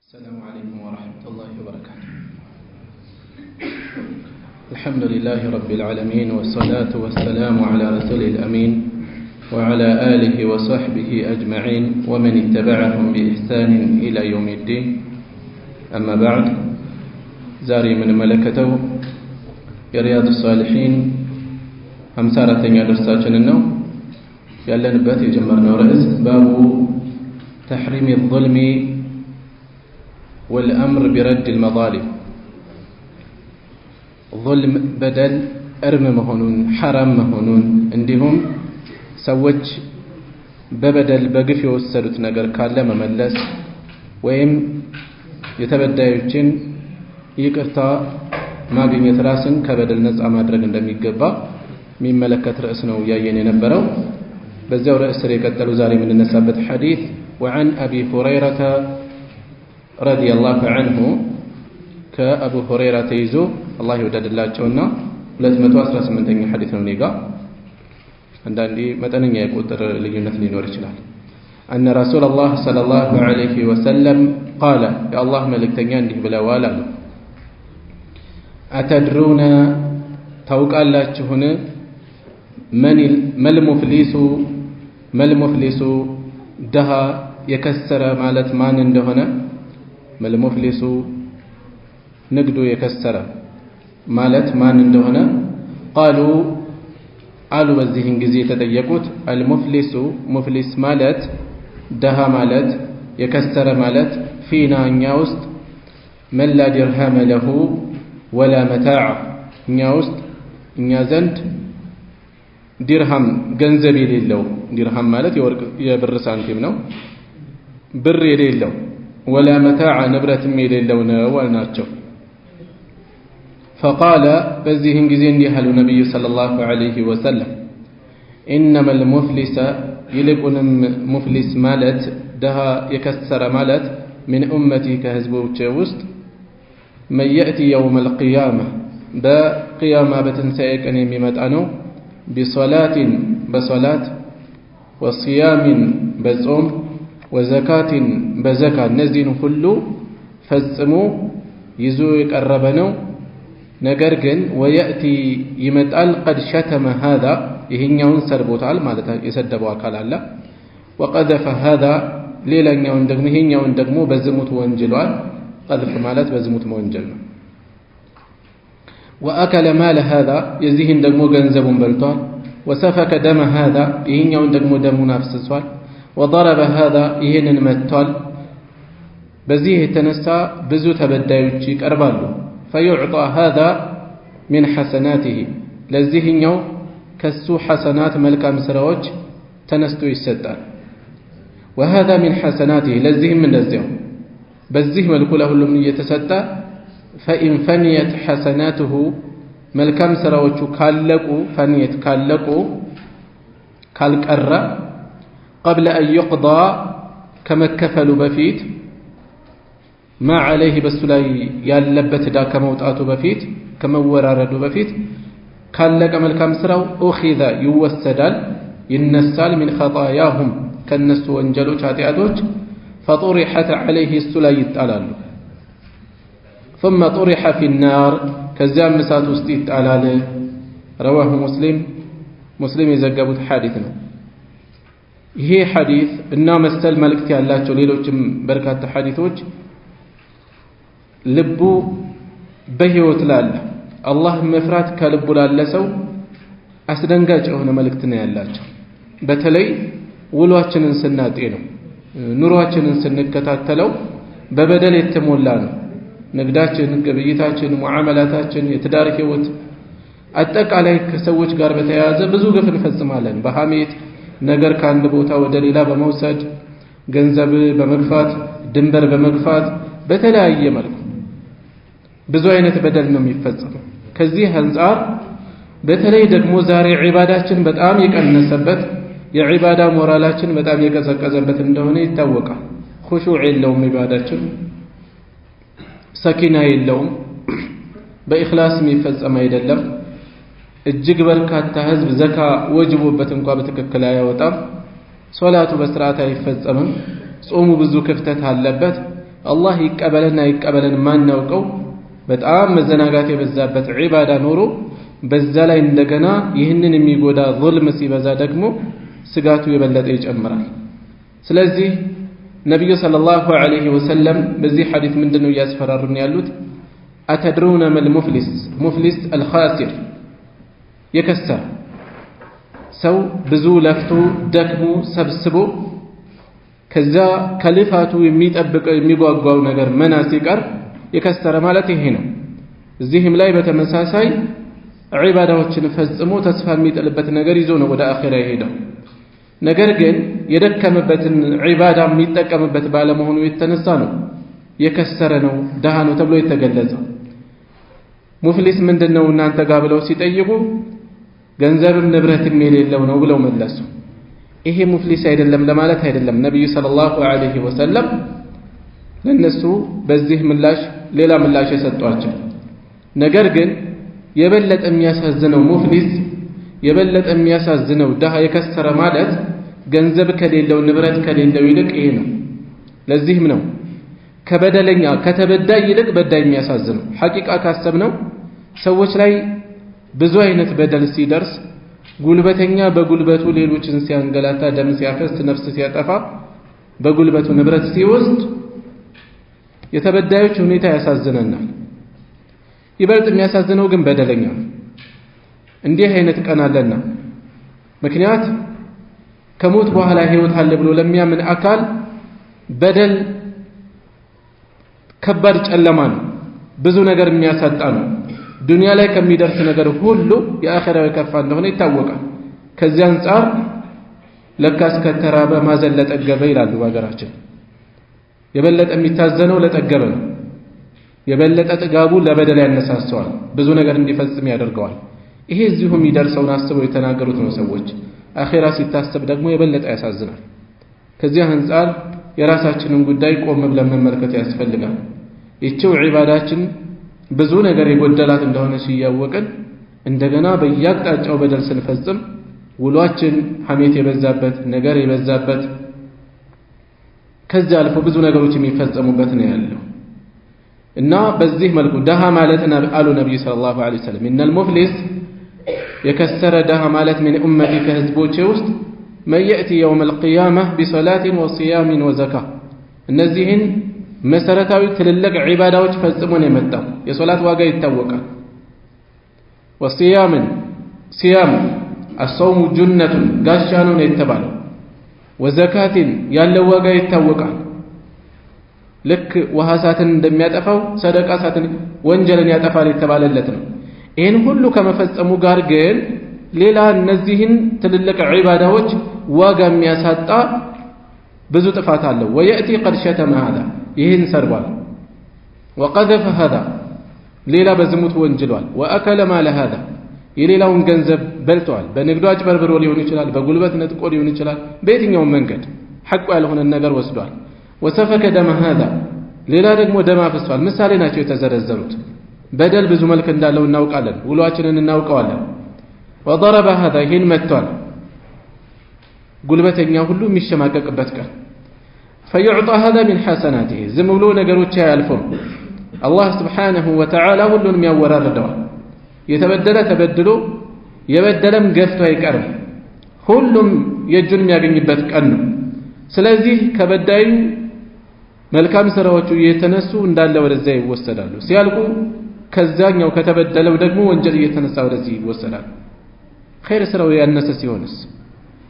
السلام عليكم ورحمة الله وبركاته. الحمد لله رب العالمين والصلاة والسلام على رسول الأمين وعلى آله وصحبه أجمعين ومن اتبعهم بإحسان إلى يوم الدين. أما بعد، زاري من ملكته رياض الصالحين همسارة يدرساتنا النوم يلا نبات يجمرنا رئيس باب تحريم الظلم والأمر برد المظالم. ظلم بدل أرم مهنون حرام مهنون عندهم سوج ببدل بقف يوسرت نجر كالا مملس ويم يتبدأ يقرطا ما بين يتراسن كبدل نزع ما درج عندما يقبا من ملكة رأسنا وياين ينبرو بزاو رأس ريكة الوزاري من النسابة حديث وعن أبي هريرة رضي الله عنه كأبو هريرة تيزو الله يودد الله جونا لازم تواسر سمنتين حديث نيجا عندي مثلا يقول لجنة لنور الجلال أن رسول الله صلى الله عليه وسلم قال يا الله ملك تنياني بلا والا أتدرون توقع الله هنا ما المفلس دها يكسر مالت مان عندهنا ما المفلس نقدو يكسر مالت مان عندهنا قالوا بزيهن جزي تديقوت المفلس مفلس مالت دها مالت يكسر مالت فينا نياوست من لا درهم له ولا متاع نياوست نيازند درهم ገንዘብ የሌለው درهم ማለት የብር ሳንቲም ነው ብር የሌለው ولا متاع نبرة የሌለው ነው አልናቸው فقال በዚህን ጊዜ እንዲህ አሉ ነብዩ ሰለላሁ ዐለይሂ ወሰለም انما المفلس ይልቁንም ሙፍሊስ ማለት ደሃ የከሰረ ማለት من امتي ከህዝቦቼ ውስጥ من ياتي يوم القيامه በቂያማ በትንሣኤ ቀን የሚመጣ ነው بصلاة بصلاة وصيام بصوم وزكاة بزكاة نزين كله فصمو يزو يقربنو ነገር ግን وياتي يمطال قد شتم هذا ይሄኛውን ሰርቦታል ማለት የሰደበው አካል አለ وقذف هذا ሌላኛውን ደግሞ ይሄኛውን ደግሞ በዝሙት ወንጅሏል قذف ማለት በዝሙት ወንጀል ነው وأكل مال هذا يزيهن دقمو جنزبون بلطال وسفك دم هذا يهن دقمو دمو نفسسوال وضرب هذا يهن المتال بزيه تنسى بزو تبدايوتشيك أربالو فيعطى هذا من حسناته لزيهن يو كسو حسنات ملكا مسروج تنستو يسدان وهذا من حسناته لزيهن من لزيهم بزيه ملكو له اللي يتسدى فإن فنيت حسناته ملكم سراوچو كالقو فنيت كالقو كالقرّ قبل أن يقضى كما كفلوا بفيت ما عليه بسلاي يالبت دا كموطاتو بفيت كما وراردو بفيت كالق ملكم سراو أخذ يوسدال ينسال من خطاياهم كالنس وانجلو شاتياتوج فطرحت عليه السلاي يتعلالو ثم طرح في النار كزام مسات وستيت على رواه مسلم يزقبوت حادثنا هي حديث إنه مستل ملكتي الله ሌሎችም በርካታ ሐዲሶች ልቡ በህይወት ላለ አላህ መፍራት ከልቡ ላለ ሰው አስደንጋጭ የሆነ መልእክት ነው ያላቸው በተለይ ውሏችንን ስናጤነው ኑሯችንን ስንከታተለው በበደል የተሞላ ነው ንግዳችን ግብይታችን ሙዓመላታችን የትዳር ህይወት አጠቃላይ ከሰዎች ጋር በተያያዘ ብዙ ግፍ እንፈጽማለን በሐሜት ነገር ካንድ ቦታ ወደ ሌላ በመውሰድ ገንዘብ በመግፋት ድንበር በመግፋት በተለያየ መልኩ ብዙ አይነት በደል ነው የሚፈጸመው ከዚህ አንፃር በተለይ ደግሞ ዛሬ ዒባዳችን በጣም የቀነሰበት የዒባዳ ሞራላችን በጣም የቀዘቀዘበት እንደሆነ ይታወቃል ኹሹዕ የለውም ዒባዳችን ሰኪና የለውም በእኽላስ የሚፈጸም አይደለም እጅግ በርካታ ህዝብ ዘካ ወጅቦበት እንኳን በትክክል አያወጣም ሶላቱ በስርዓት አይፈጸምም ጾሙ ብዙ ክፍተት አለበት አላህ ይቀበልና ይቀበልን ማናውቀው በጣም መዘናጋት የበዛበት ዒባዳ ኖሮ በዛ ላይ እንደገና ይህንን የሚጎዳ ዙልም ሲበዛ ደግሞ ስጋቱ የበለጠ ይጨምራል። ስለዚህ ነብዩ ሰለላሁ ዐለይሂ ወሰለም በዚህ ሐዲስ ምንድነው ያስፈራሩን ያሉት? አተድሩነ መል ሙፍሊስ አልኻሲር የከሰረ ሰው ብዙ ለፍቶ ደክሞ ሰብስቦ ከዛ ከልፋቱ የሚጠብቀው የሚጓጓው ነገር መና ሲቀር የከሰረ ማለት ይሄ ነው። እዚህም ላይ በተመሳሳይ ዒባዳዎችን ፈጽሞ ተስፋ የሚጥልበት ነገር ይዞ ነው ወደ አኺራ የሄደው። ነገር ግን የደከመበትን ዒባዳ የሚጠቀምበት ባለመሆኑ የተነሳ ነው የከሰረ ነው ደሃ ነው ተብሎ የተገለጸው። ሙፍሊስ ምንድነው እናንተ ጋር ብለው ሲጠይቁ ገንዘብም ንብረትም የሌለው ነው ብለው መለሱ። ይሄ ሙፍሊስ አይደለም ለማለት አይደለም። ነብዩ ሰለላሁ ዐለይሂ ወሰለም ለነሱ በዚህ ምላሽ ሌላ ምላሽ የሰጧቸው። ነገር ግን የበለጠ የሚያሳዝነው ሙፍሊስ የበለጠ የሚያሳዝነው ደሃ የከሰረ ማለት ገንዘብ ከሌለው ንብረት ከሌለው ይልቅ ይሄ ነው። ለዚህም ነው ከበደለኛ ከተበዳይ ይልቅ በዳይ የሚያሳዝነው። ሐቂቃ ካሰብነው ሰዎች ላይ ብዙ አይነት በደል ሲደርስ ጉልበተኛ በጉልበቱ ሌሎችን ሲያንገላታ ደም ሲያፈስ ነፍስ ሲያጠፋ በጉልበቱ ንብረት ሲወስድ የተበዳዮች ሁኔታ ያሳዝነናል። ይበልጥ የሚያሳዝነው ግን በደለኛ ነው። እንዲህ አይነት ቀን አለና ምክንያት ከሞት በኋላ ህይወት አለ ብሎ ለሚያምን አካል በደል ከባድ ጨለማ ነው። ብዙ ነገር የሚያሳጣ ነው። ዱንያ ላይ ከሚደርስ ነገር ሁሉ የአኺራው የከፋ እንደሆነ ይታወቃል። ከዚህ አንፃር ለካስ ከተራበ ማዘን ለጠገበ ይላሉ በሀገራችን። የበለጠ የሚታዘነው ለጠገበ ነው። የበለጠ ጥጋቡ ለበደል ያነሳሰዋል፣ ብዙ ነገር እንዲፈጽም ያደርገዋል። ይሄ እዚሁ የሚደርሰውን አስበው የተናገሩት ነው ሰዎች። አኺራ ሲታሰብ ደግሞ የበለጠ ያሳዝናል። ከዚህ አንፃር የራሳችንን ጉዳይ ቆም ብለን መመልከት ያስፈልጋል። ይህችው ዒባዳችን ብዙ ነገር የጎደላት እንደሆነ ሲያወቅን እንደገና በየአቅጣጫው በደል ስንፈጽም ውሏችን ሐሜት የበዛበት ነገር የበዛበት ከዚህ አልፎ ብዙ ነገሮች የሚፈጸሙበት ነው ያለው እና በዚህ መልኩ ደሃ ማለት አሉ ነብዩ ሰለላሁ ዐለይሂ ወሰለም ኢነል ሙፍሊስ የከሰረ ደሃ ማለት ምን ኡመቲ ከህዝቦቼ ውስጥ من يأتي يوم القيامة بصلاة وصيام وزكاة እነዚህን መሰረታዊ ትልልቅ ዒባዳዎች ፈጽሞ ነው የመጣው። የሶላት ዋጋ ይታወቃል። ወሲያም ሲያም الصوم جنة ጋሻ ነው የተባለው። ወዘካትን ያለው ዋጋ ይታወቃል። ልክ ውሃ እሳትን እንደሚያጠፋው ሰደቃ እሳትን ወንጀልን ያጠፋል የተባለለት ነው። ይህን ሁሉ ከመፈጸሙ ጋር ግን ሌላ እነዚህን ትልልቅ ዒባዳዎች ዋጋ የሚያሳጣ ብዙ ጥፋት አለው። ወየእቲ ቀድ ሸተመ هذا ይህን ሰርቧል። ወቀዘፈ هذا ሌላ በዝሙት ወንጅሏል። ወአከለ ማለ هذا የሌላውን ገንዘብ በልቷል። በንግዱ አጭበርብሮ ሊሆን ይችላል፣ በጉልበት ነጥቆ ሊሆን ይችላል። በየትኛውም መንገድ ሐቁ ያልሆነ ነገር ወስዷል። ወሰፈከ ደመ هذا ሌላ ደግሞ ደም አፍሷል። ምሳሌ ናቸው የተዘረዘሩት። በደል ብዙ መልክ እንዳለው እናውቃለን። ውሏችንን እናውቀዋለን። وضرب هذا ይህን መጥቷል። ጉልበተኛ ሁሉ የሚሸማቀቅበት ቀን فيعطى هذا من حسناته ዝም ብሎ ነገሮች አያልፉም። አላህ ስብሓነሁ ወተዓላ ሁሉንም ያወራርደዋል። የተበደለ ተበድሎ የበደለም ገፍቶ አይቀርም። ሁሉም የእጁን የሚያገኝበት ቀን ነው። ስለዚህ ከበዳዩ መልካም ስራዎቹ እየተነሱ እንዳለ ወደዛ ይወሰዳሉ። ሲያልቁ ከዛኛው ከተበደለው ደግሞ ወንጀል እየተነሳ ወደዚህ ይወሰዳል። ኸይር ስራው ያነሰ ሲሆንስ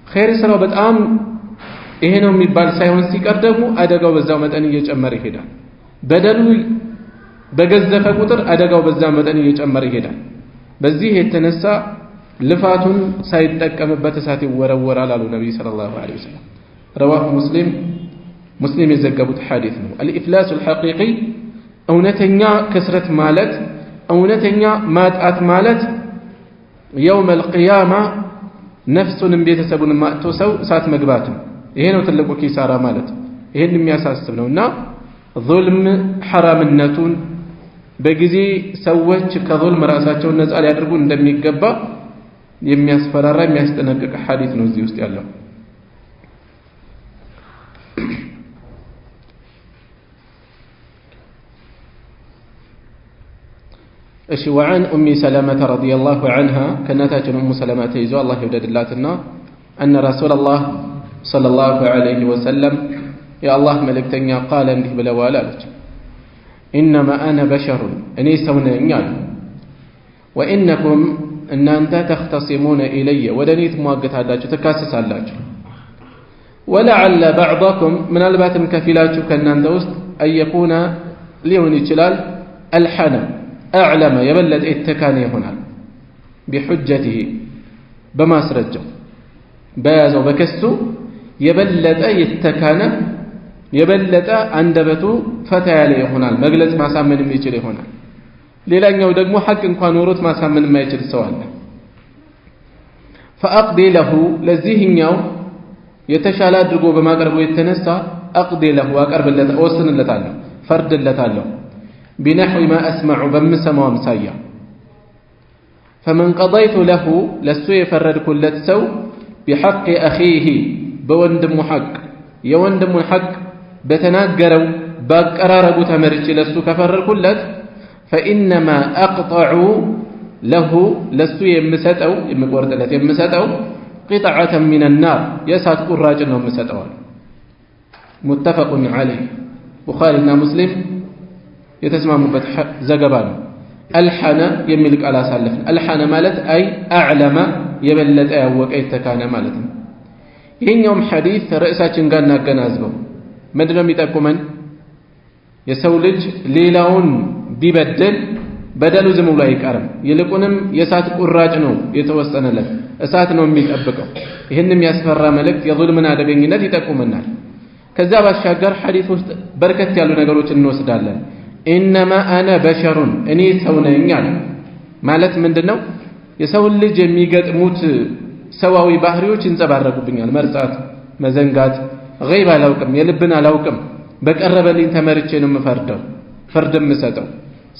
ኸይር ስራው በጣም ይሄ ነው የሚባል ሳይሆን ሲቀር ደግሞ አደጋው በዛው መጠን እየጨመረ ይሄዳል። በደሉ በገዘፈ ቁጥር አደጋው በዛ መጠን እየጨመረ ይሄዳል። በዚህ የተነሳ ልፋቱን ሳይጠቀምበት እሳት ይወረወራል አሉ ነብዩ ሰለላሁ ዐለይሂ ወሰለም። ረዋሁ ሙስሊም የዘገቡት ሐዲስ ነው። الإفلاس الحقيقي እውነተኛ ክስረት ማለት እውነተኛ ማጣት ማለት يوم القيامة ነፍሱንም ቤተሰቡንም ማጥቶ ሰው እሳት መግባት ነው። ይሄ ነው ትልቁ ኪሳራ ማለት። ይሄን የሚያሳስብ ነውና ዙልም ሐራምነቱን በጊዜ ሰዎች ከዙልም ራሳቸውን ነፃ ሊያደርጉ እንደሚገባ የሚያስፈራራ የሚያስጠነቅቅ ሐዲስ ነው እዚህ ውስጥ ያለው። እሺ وعن ام سلمة رضي الله عنها كناتاችን ام سلمة ይዞ الله ይወደድላትና ان رسول الله صلى الله عليه وسلم يا الله መልእክተኛ قال እንዲህ ብለዋል አለች انما انا بشر እኔ ሰው ነኝ አለ وانكم እናንተ تختصمون الي ወደኔ ትሟገታላችሁ ትካሰሳላችሁ ولعل بعضكم من الباتم كفيلاችሁ ከእናንተ ውስጥ ان يكون ሊሆን ይችላል الحنم أعلم يبلد اتكاني هنا بحجته بماسرجه بيازو بكسو يبلد اتكاني يبلد عندبتو فتى عليه هنا مجلس ما سامن ميجري هنا ليلان يودقمو حق انكوان وروت ما سامن ما يجري سوال فأقضي له لزيهن يو يتشالى درقو بما قربو يتنسى أقضي له وأقرب اللتا أوسن اللتا له فرد اللتا له بنحو ما أسمع بمسما ومسايا فمن قضيت له لسو يفرد كل تسو بحق أخيه بوندم حق يوندم حق بتناقروا باقراربو تمرج لسو كفرد كلت فإنما أقطع له لسو يمساتو يمقورد التي يمساتو قطعة من النار يسات قراجنا ومساتو متفق عليه بخاري مسلم يتسمعون زجبان الحنا يملك على سالفنا الحنا مالت أي أعلم يبلد أوك أي تكان مالت ين يوم حديث رئيسات قالنا جنازبه مدرم يتأكمن يسولج ليلاون ببدل بدلوا زمولا يكرم يلقونم يسات قراجنو يتوسطن له اساتنو ميتطبقوا ይህንም ያስፈራ መልእክት የظلمና አደገኝነት ይጠቁመናል ከዛ ባሻገር ሐዲስ ውስጥ በርከት ያሉ ነገሮችን እንወስዳለን انما انا بشر اني ሰው ነኝ ማለት ምንድነው የሰው ልጅ የሚገጥሙት ሰዋዊ ባህሪዎች እንጸባረቁብኛል መርጻት መዘንጋት غيب አላውቅም የልብን አላውቅም በቀረበልኝ ተመርጬ ነው የምፈርደው ፍርድም ሰጠው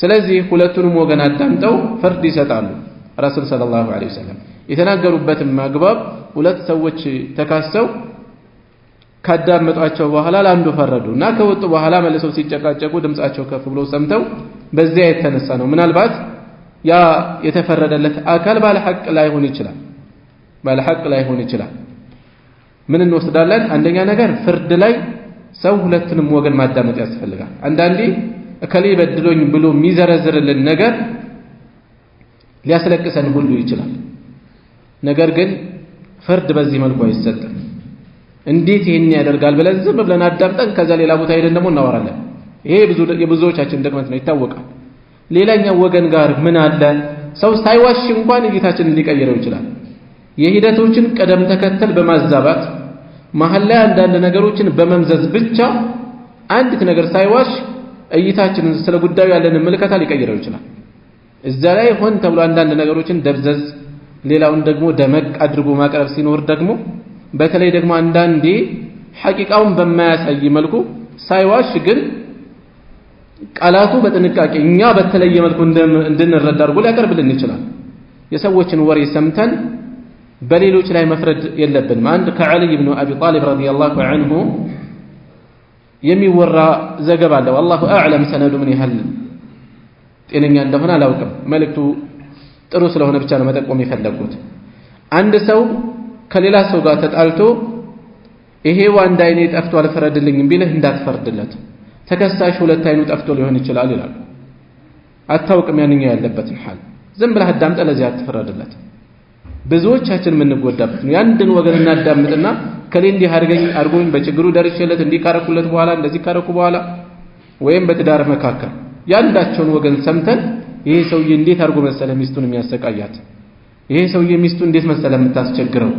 ስለዚህ ሁለቱንም ወገን አዳምጠው ፍርድ ይሰጣሉ ረሱል ሰለላሁ ዐለይሂ ወሰለም የተናገሩበት ማግባብ ሁለት ሰዎች ተካሰው ካዳመጧቸው በኋላ ለአንዱ ፈረዱና ከወጡ በኋላ መልሰው ሲጨቃጨቁ ድምጻቸው ከፍ ብሎ ሰምተው በዚያ የተነሳ ነው ምናልባት ያ የተፈረደለት አካል ባለ ሐቅ ላይ ሆን ይችላል ምን እንወስዳለን አንደኛ ነገር ፍርድ ላይ ሰው ሁለቱንም ወገን ማዳመጥ ያስፈልጋል አንዳንዴ እከሌ በድሎኝ ብሎ የሚዘረዝርልን ነገር ሊያስለቅሰን ሁሉ ይችላል ነገር ግን ፍርድ በዚህ መልኩ አይሰጥም እንዴት ይሄን ያደርጋል ብለን ዝም ብለን አዳምጠን ከዛ ሌላ ቦታ ሄደን ደግሞ እናወራለን ይሄ የብዙዎቻችን ድክመት ነው ይታወቃል ሌላኛው ወገን ጋር ምን አለ ሰው ሳይዋሽ እንኳን እይታችንን ሊቀይረው ይችላል የሂደቶችን ቀደም ተከተል በማዛባት መሐል ላይ አንዳንድ ነገሮችን በመምዘዝ ብቻ አንዲት ነገር ሳይዋሽ እይታችንን ስለ ጉዳዩ ያለንን ምልከታ ሊቀይረው ይችላል እዛ ላይ ሆን ተብሎ አንዳንድ ነገሮችን ደብዘዝ ሌላውን ደግሞ ደመቅ አድርጎ ማቅረብ ሲኖር ደግሞ በተለይ ደግሞ አንዳንዴ ሐቂቃውን በማያሳይ መልኩ ሳይዋሽ ግን ቃላቱ በጥንቃቄ እኛ በተለየ መልኩ እንድንረዳ አድርጎ ሊያቀርብልን ይችላል የሰዎችን ወሬ ሰምተን በሌሎች ላይ መፍረድ የለብንም አንድ ከዓሊ ኢብኑ አቢ ጣሊብ ረዲየላሁ ዐንሁ የሚወራ ዘገባ አለ والله اعلم ሰነዱ ምን ያህል ጤነኛ እንደሆነ አላውቅም መልእክቱ ጥሩ ስለሆነ ብቻ ነው መጠቆም የፈለኩት አንድ ሰው ከሌላ ሰው ጋር ተጣልቶ ይሄ ዋንድ አይኔ ጠፍቶ አልፈረድልኝም ቢልህ እንዳትፈርድለት ተከሳሽ ሁለት አይኑ ጠፍቶ ሊሆን ይችላል ይላል አታውቅም ያንኛው ያለበትን ሐል ዝም ብለህ አዳምጠህ ለዚህ አትፈረድለት ብዙዎቻችን ምን እንጎዳበት ነው ያንድን ወገን እናዳምጥና ከሌ እንዲህ አድርጎኝ በችግሩ ደርሼለት እንዲካረኩለት በኋላ እንደዚህ ካረኩ በኋላ ወይም በትዳር መካከል ያንዳቸውን ወገን ሰምተን ይሄ ሰውዬ እንዴት አድርጎ መሰለ ሚስቱን የሚያሰቃያት ይሄ ሰውዬ ሚስቱ እንዴት መሰለ የምታስቸግረው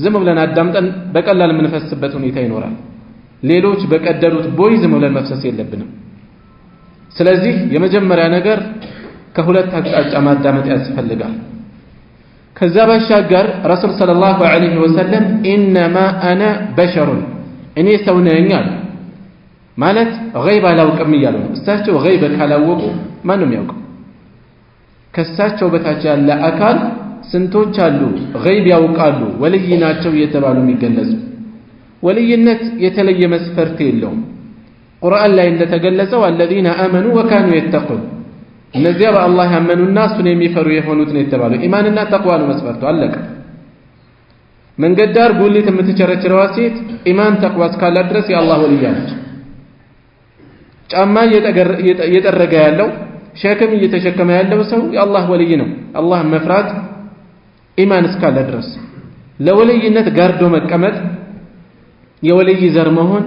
ዝም ብለን አዳምጠን በቀላል የምንፈስበት ሁኔታ ይኖራል ሌሎች በቀደሩት ቦይ ዝም ብለን መፍሰስ የለብንም ስለዚህ የመጀመሪያ ነገር ከሁለት አቅጣጫ ማዳመጥ ያስፈልጋል ከዛ ባሻገር ረሱል ሰለላሁ ዐለይሂ ወሰለም انما انا بشر እኔ ሰው ነኝ ማለት غيب አላውቅም ይላሉ እሳቸው غيب ካላወቁ ማንም ያውቀው ከሳቸው በታች ያለ አካል ስንቶች አሉ غيب ያውቃሉ ወልይ ናቸው እየተባሉ የሚገለጹ ወልይነት የተለየ መስፈርት የለውም ቁርአን ላይ እንደተገለጸው الذين امنوا وكانوا يتقون እነዚያ በአላህ ያመኑና እሱን የሚፈሩ የሆኑት ነው የተባለው። ኢማንና ተቅዋ ነው መስፈርቱ። አለቀ። መንገድ ዳር ጉሊት የምትቸረችረዋ ሴት ኢማን ተቅዋ እስካላት ድረስ የአላህ ወልያ ነች። ጫማ እየጠረገ ያለው ሸክም እየተሸከመ ያለው ሰው የአላህ ወልይ ነው። አላህ መፍራት ኢማን እስካለ ድረስ ለወልይነት ጋርዶ መቀመጥ፣ የወልይ ዘር መሆን፣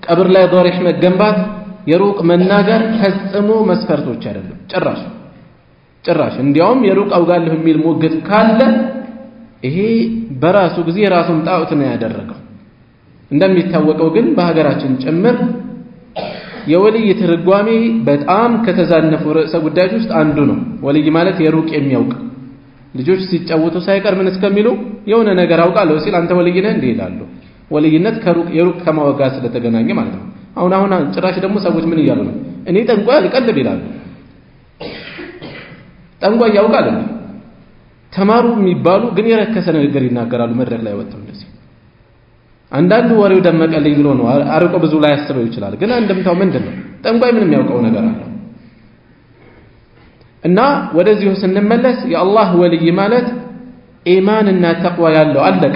ቀብር ላይ ዶሪህ መገንባት፣ የሩቅ መናገር ፈጽሞ መስፈርቶች አይደሉም። ጭራሽ እንዲያውም የሩቅ አውጋለሁ የሚል ሞገት ካለ ይሄ በራሱ ጊዜ ራሱን ጣዖት ነው ያደረገው። እንደሚታወቀው ግን በሀገራችን ጭምር የወልይ ትርጓሜ በጣም ከተዛነፉ ርዕሰ ጉዳዮች ውስጥ አንዱ ነው። ወልይ ማለት የሩቅ የሚያውቅ ልጆች ሲጫወቱ ሳይቀር ምን እስከሚሉ የሆነ ነገር አውቃለሁ ሲል አንተ ወልይ ነህ እንዴ ይላሉ። ወልይነት የሩቅ ከማወጋ ስለተገናኘ ማለት ነው። አሁን ጭራሽ ደግሞ ሰዎች ምን እያሉ ነው? እኔ ጠንቋይ አልቀልብ ይላሉ። ጠንቋይ ያውቃል እንዴ? ተማሩ የሚባሉ ግን የረከሰ ንግግር ይናገራሉ መድረክ ላይ ወጥተው እንደዚህ። አንዳንዱ ወሬው ደመቀልኝ ብሎ ነው አርቆ ብዙ ላይ ያስበው ይችላል። ግን አንድምታው ምንድነው? ጠንቋይ ምንም ያውቀው ነገር አለ? እና ወደዚሁ ስንመለስ የአላህ ወልይ ማለት ኢማንና ተቅዋ ያለው አለቀ።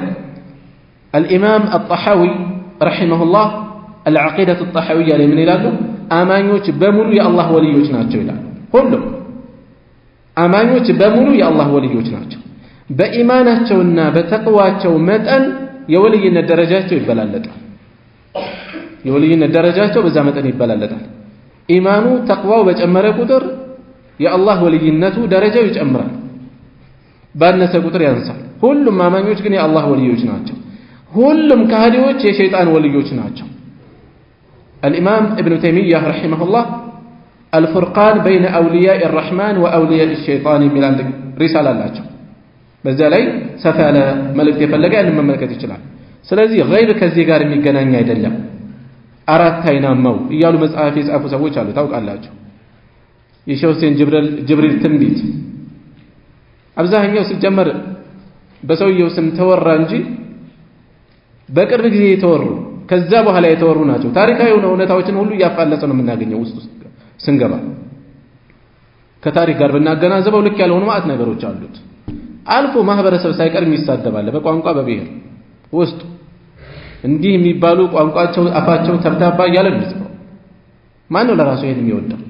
الإمام الطحاوي رحمه الله العقيدة الطحاوية لمن يلالو آمانيوش بمولو يا الله وليوش ناتشو يلالو كله آمانيوش بمولو يا الله وليوش ناتشو بإيماناتشونا بتقواتشو متأن يوليين الدرجاتشو يبلالتا يوليين الدرجاتشو بزامتأن يبلالتا إيمانو تقوى وبجأمر قدر يا الله وليناتو درجة يجأمر بانس قدر ينصر كلهم آمانيوش كن يا الله وليوش ناتشو ሁሉም ካህዲዎች የሸይጣን ወልዮች ናቸው። الإمام ابن تيمية رحمه الله الفرقان بين أولياء الرحمن وأولياء الشيطان من عند رسالة الله በዛ ላይ ሰፋ ያለ መልእክት የፈለገ ያንን መመልከት ይችላል። ስለዚህ ገይብ ከዚህ ጋር የሚገናኝ አይደለም። አራት አይናማው እያሉ መጽሐፍ የጻፉ ሰዎች አሉ ታውቃላችሁ። የሼህ ሁሴን ጅብሪል ትንቢት አብዛኛው ሲጀመር በሰውየው ስም ተወራ እንጂ በቅርብ ጊዜ የተወሩ ከዛ በኋላ የተወሩ ናቸው። ታሪካዊ እውነታዎችን ሁሉ እያፋለሰ ነው የምናገኘው ውስጥ ስንገባ። ከታሪክ ጋር ብናገናዘበው ልክ ያልሆኑ ማለት ነገሮች አሉት። አልፎ ማህበረሰብ ሳይቀር የሚሳደባለ በቋንቋ በብሔር ውስጥ እንዲህ የሚባሉ ቋንቋቸው አፋቸው ተብታባ እያለ ነው። ማን ነው ለራሱ ይሄን የሚወደው?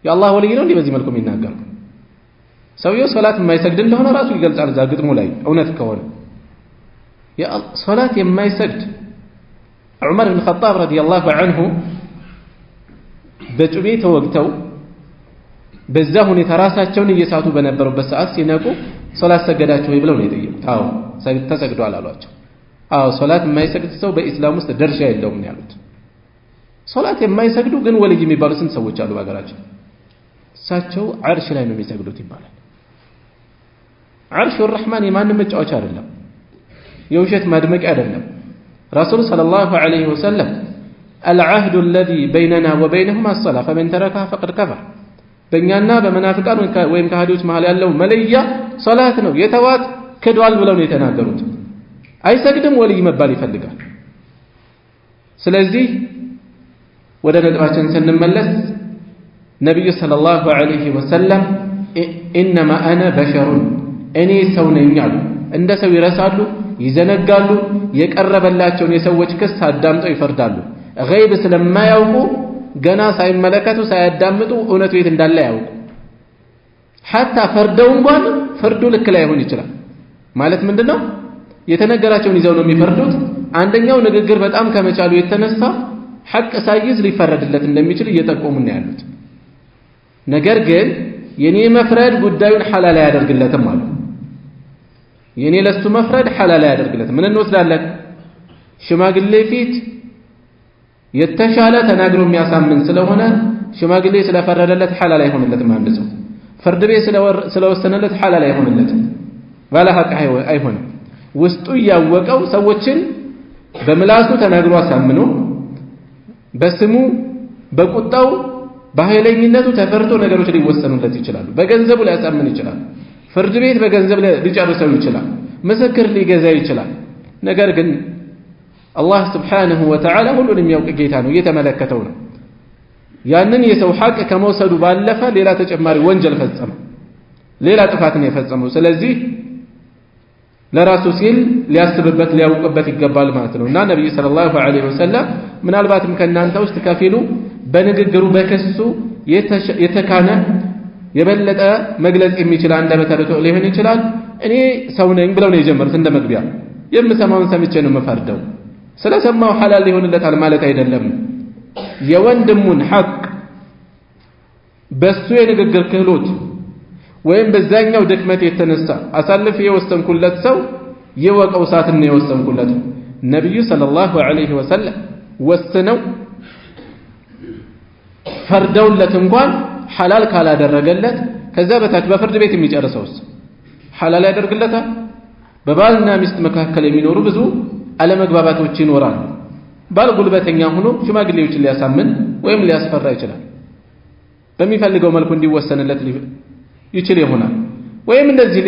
የአላህ ወልይ ነው እንዴ በዚህ መልኩ የሚናገር? ሰውየው ሶላት የማይሰግድ እንደሆነ ራሱ ይገልጻል እዛ ግጥሙ ላይ እውነት ከሆነ يا صلاة ما يسجد عمر بن الخطاب رضي الله عنه بجبيت وقتو بزاهن تراساتشون يساتو بنبروا بساعات سيناكو صلاة سجداتشو يبلون يديو تسجدوا على الواجب صلاة ما يسجد سو بإسلام درجة يلوم يالوت صلاة ما يسجدوا جن ولي جمي بارسن سووا جالو بقراج ساتشو عرش لا ينوم يسجدوا تبالا عرش الرحمن ما نمج أشار الله يوشت مدمج أدلم رسول صلى الله عليه وسلم العهد الذي بيننا وبينهما الصلاة فمن تركها فقد كفر بيننا بمنافقان وين كهدوش مهل يالله مليا صلاتنا يتوات كدوال ولون يتناقرون أي سجدم ولي مبالي فلقا سلازي ودنا دعاشن سنملس نبي صلى الله عليه وسلم إنما أنا بشر أني سوني يعلو عند سوي رسالو ይዘነጋሉ የቀረበላቸውን የሰዎች ክስ አዳምጠው ይፈርዳሉ። ገይብ ስለማያውቁ ገና ሳይመለከቱ ሳያዳምጡ እውነቱ የት እንዳለ ያውቁ። ሐታ ፈርደው እንኳን ፍርዱ ልክ ላይ ሆን ይችላል። ማለት ምንድነው? የተነገራቸውን ይዘው ነው የሚፈርዱት። አንደኛው ንግግር በጣም ከመቻሉ የተነሳ ሐቅ ሳይዝ ሊፈረድለት እንደሚችል እየጠቆሙ ነው ያሉት። ነገር ግን የኔ መፍረድ ጉዳዩን ሐላል ያደርግለትም አሉ። የኔ ለሱ መፍረድ ሐላል ያደርግለት ምን እንወስዳለን? ሽማግሌ ፊት የተሻለ ተናግሮ የሚያሳምን ስለሆነ ሽማግሌ ስለፈረደለት ሐላል አይሆንለትም። አንድ ሰው ፍርድ ቤት ስለወሰነለት ሐላል አይሆንለትም። ባለ ሐቅ አይሆንም። ውስጡ ያወቀው ሰዎችን በምላሱ ተናግሮ አሳምኖ በስሙ በቁጣው በኃይለኝነቱ ተፈርቶ ነገሮች ሊወሰኑለት ይችላሉ። በገንዘቡ ሊያሳምን ይችላል። ፍርድ ቤት በገንዘብ ሊጨርሰው ይችላል። ምስክር ሊገዛ ይችላል። ነገር ግን አላህ Subhanahu Wa Ta'ala ሁሉንም የሚያውቅ ጌታ ነው፣ እየተመለከተው ነው። ያንን የሰው ሐቅ ከመውሰዱ ባለፈ ሌላ ተጨማሪ ወንጀል ፈጸመ ሌላ ጥፋትን የፈጸመው ስለዚህ ለራሱ ሲል ሊያስብበት ሊያውቅበት ይገባል ማለት ነውና ነብዩ ሰለላሁ ዐለይሂ ወሰለም ምናልባትም ከናንተ ውስጥ ከፊሉ በንግግሩ በከሱ የተካነ የበለጠ መግለጽ የሚችል አንደበተ ርቱዕ ሊሆን ይችላል እኔ ሰው ነኝ ብለው ነው የጀመሩት እንደ መግቢያ የምሰማውን ሰምቼ ነው መፈርደው ስለሰማው ሐላል ሊሆንለታል ማለት አይደለም የወንድሙን ሐቅ በሱ የንግግር ክህሎት ወይም በዛኛው ድክመት የተነሳ አሳልፍ የወሰንኩለት ሰው የወቀው ሳትን የወሰንኩለት ነብዩ ሰለላሁ ዐለይሂ ወሰለም ወስነው ፈርደውለት እንኳን ሐላል ካላደረገለት ከዛ በታች በፍርድ ቤት የሚጨርሰውስ ሐላል ያደርግለታል በባልና ሚስት መካከል የሚኖሩ ብዙ አለመግባባቶች ይኖራሉ ባል ጉልበተኛ ሆኖ ሽማግሌዎችን ሊያሳምን ወይም ሊያስፈራ ይችላል በሚፈልገው መልኩ እንዲወሰንለት ይችል ይሆናል ወይም እንደዚህ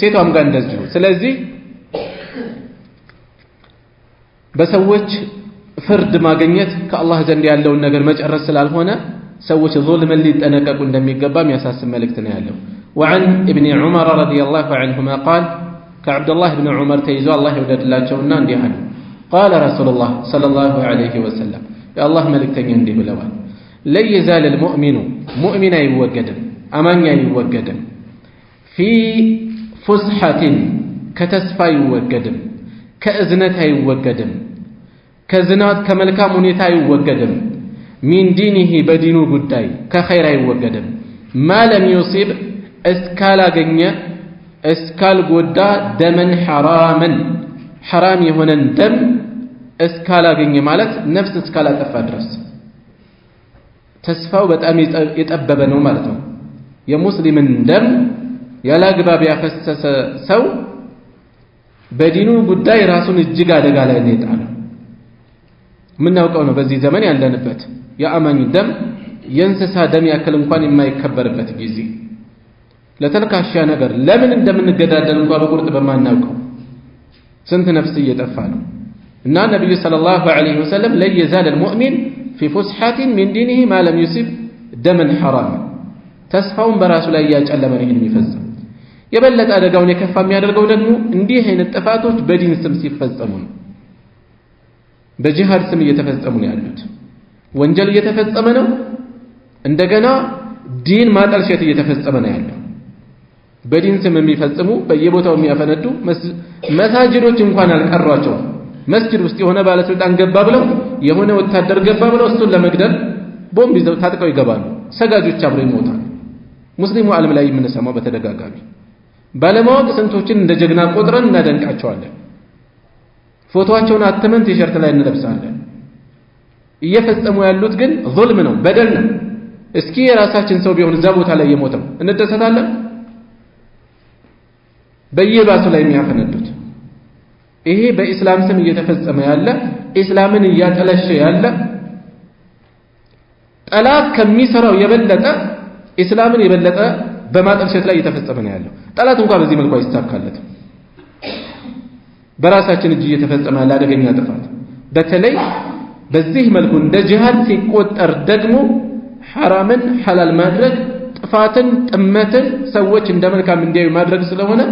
ሴቷም ጋር እንደዚሁ ስለዚህ በሰዎች ፍርድ ማግኘት ከአላህ ዘንድ ያለውን ነገር መጨረስ ስላልሆነ ሰዎች ዙልምን ሊጠነቀቁ እንደሚገባ የሚያሳስብ መልእክት ነው ያለው وعن ابن عمر رضي الله عنهما قال كعبد الله بن عمر تيزو الله يوددلاቸውና እንዲህ አሉ قال رسول الله صلى الله عليه وسلم يا الله መልእክተኛ እንዲህ ብለዋል لا يزال المؤمن مؤمن አይወገድም አማኝ አይወገድም في فسحة ከተስፋ አይወገድም ከእዝነት አይወገድም ከዝናት ከመልካም ሁኔታ አይወገድም من دينه በዲኑ ጉዳይ ከኸይር አይወገድም ما لم يصيب እስካላገኘ እስካልጎዳ ደመን حراما حرام የሆነን ደም እስካላገኘ ማለት ነፍስ እስካላጠፋ ድረስ ተስፋው በጣም የጠበበ ነው ማለት ነው የሙስሊምን ደም ያላግባብ ያፈሰሰ ሰው በዲኑ ጉዳይ ራሱን እጅግ አደጋ ላይ ነው የጣለው ምናውቀው ነው በዚህ ዘመን ያለንበት የአማኝ ደም የእንስሳ ደም ያክል እንኳን የማይከበርበት ጊዜ ለተልካሻ ነገር ለምን እንደምንገዳደል እንኳን በቁርጥ በማናውቀው ስንት ነፍስ እየጠፋ ነው እና ነብዩ ሰለላሁ ዐለይሂ ወሰለም لا يزال المؤمن في فسحة من دينه ما لم يصب دما حراما ተስፋውን በራሱ ላይ ያጨለመ ነው የሚፈጸም የበለጠ አደጋውን የከፋ የሚያደርገው ደግሞ እንዲህ አይነት ጥፋቶች በዲን ስም ሲፈጸሙ ነው በጂሃድ ስም እየተፈጸሙ ነው ያሉት ወንጀል እየተፈጸመ ነው እንደገና ዲን ማጠልሸት እየተፈጸመ ነው ያለው በዲን ስም የሚፈጽሙ በየቦታው የሚያፈነዱ መሳጅዶች እንኳን አልቀሯቸው መስጂድ ውስጥ የሆነ ባለስልጣን ገባ ብለው የሆነ ወታደር ገባ ብለው እሱን ለመግደል ቦምብ ይዘው ታጥቀው ይገባሉ ሰጋጆች አብረው ይሞታሉ ሙስሊሙ ዓለም ላይ የምንሰማው በተደጋጋሚ ባለማወቅ ስንቶችን እንደ ጀግና ቆጥረን እናደንቃቸዋለን ፎቶአቸውን አተመን ቲሸርት ላይ እንለብሳለን እየፈጸሙ ያሉት ግን ዙልም ነው በደል ነው እስኪ የራሳችን ሰው ቢሆን እዛ ቦታ ላይ የሞተው እንደተሰታለን በየባሱ ላይ የሚያፈነዱት ይሄ በእስላም ስም እየተፈጸመ ያለ እስላምን እያጠለሸ ያለ ጠላት ከሚሰራው የበለጠ እስላምን የበለጠ በማጠልሸት ላይ እየተፈጸመ ነው ያለው ጠላት እንኳን በዚህ መልኩ አይስተካከለትም በራሳችን እጅ እየተፈጸመ ያለ አደገኛ ጥፋት በተለይ በዚህ መልኩ እንደ ጂሃድ ሲቆጠር ደግሞ ሐራምን ሐላል ማድረግ ጥፋትን ጥመትን ሰዎች እንደ መልካም እንዲያዩ ማድረግ ስለሆነ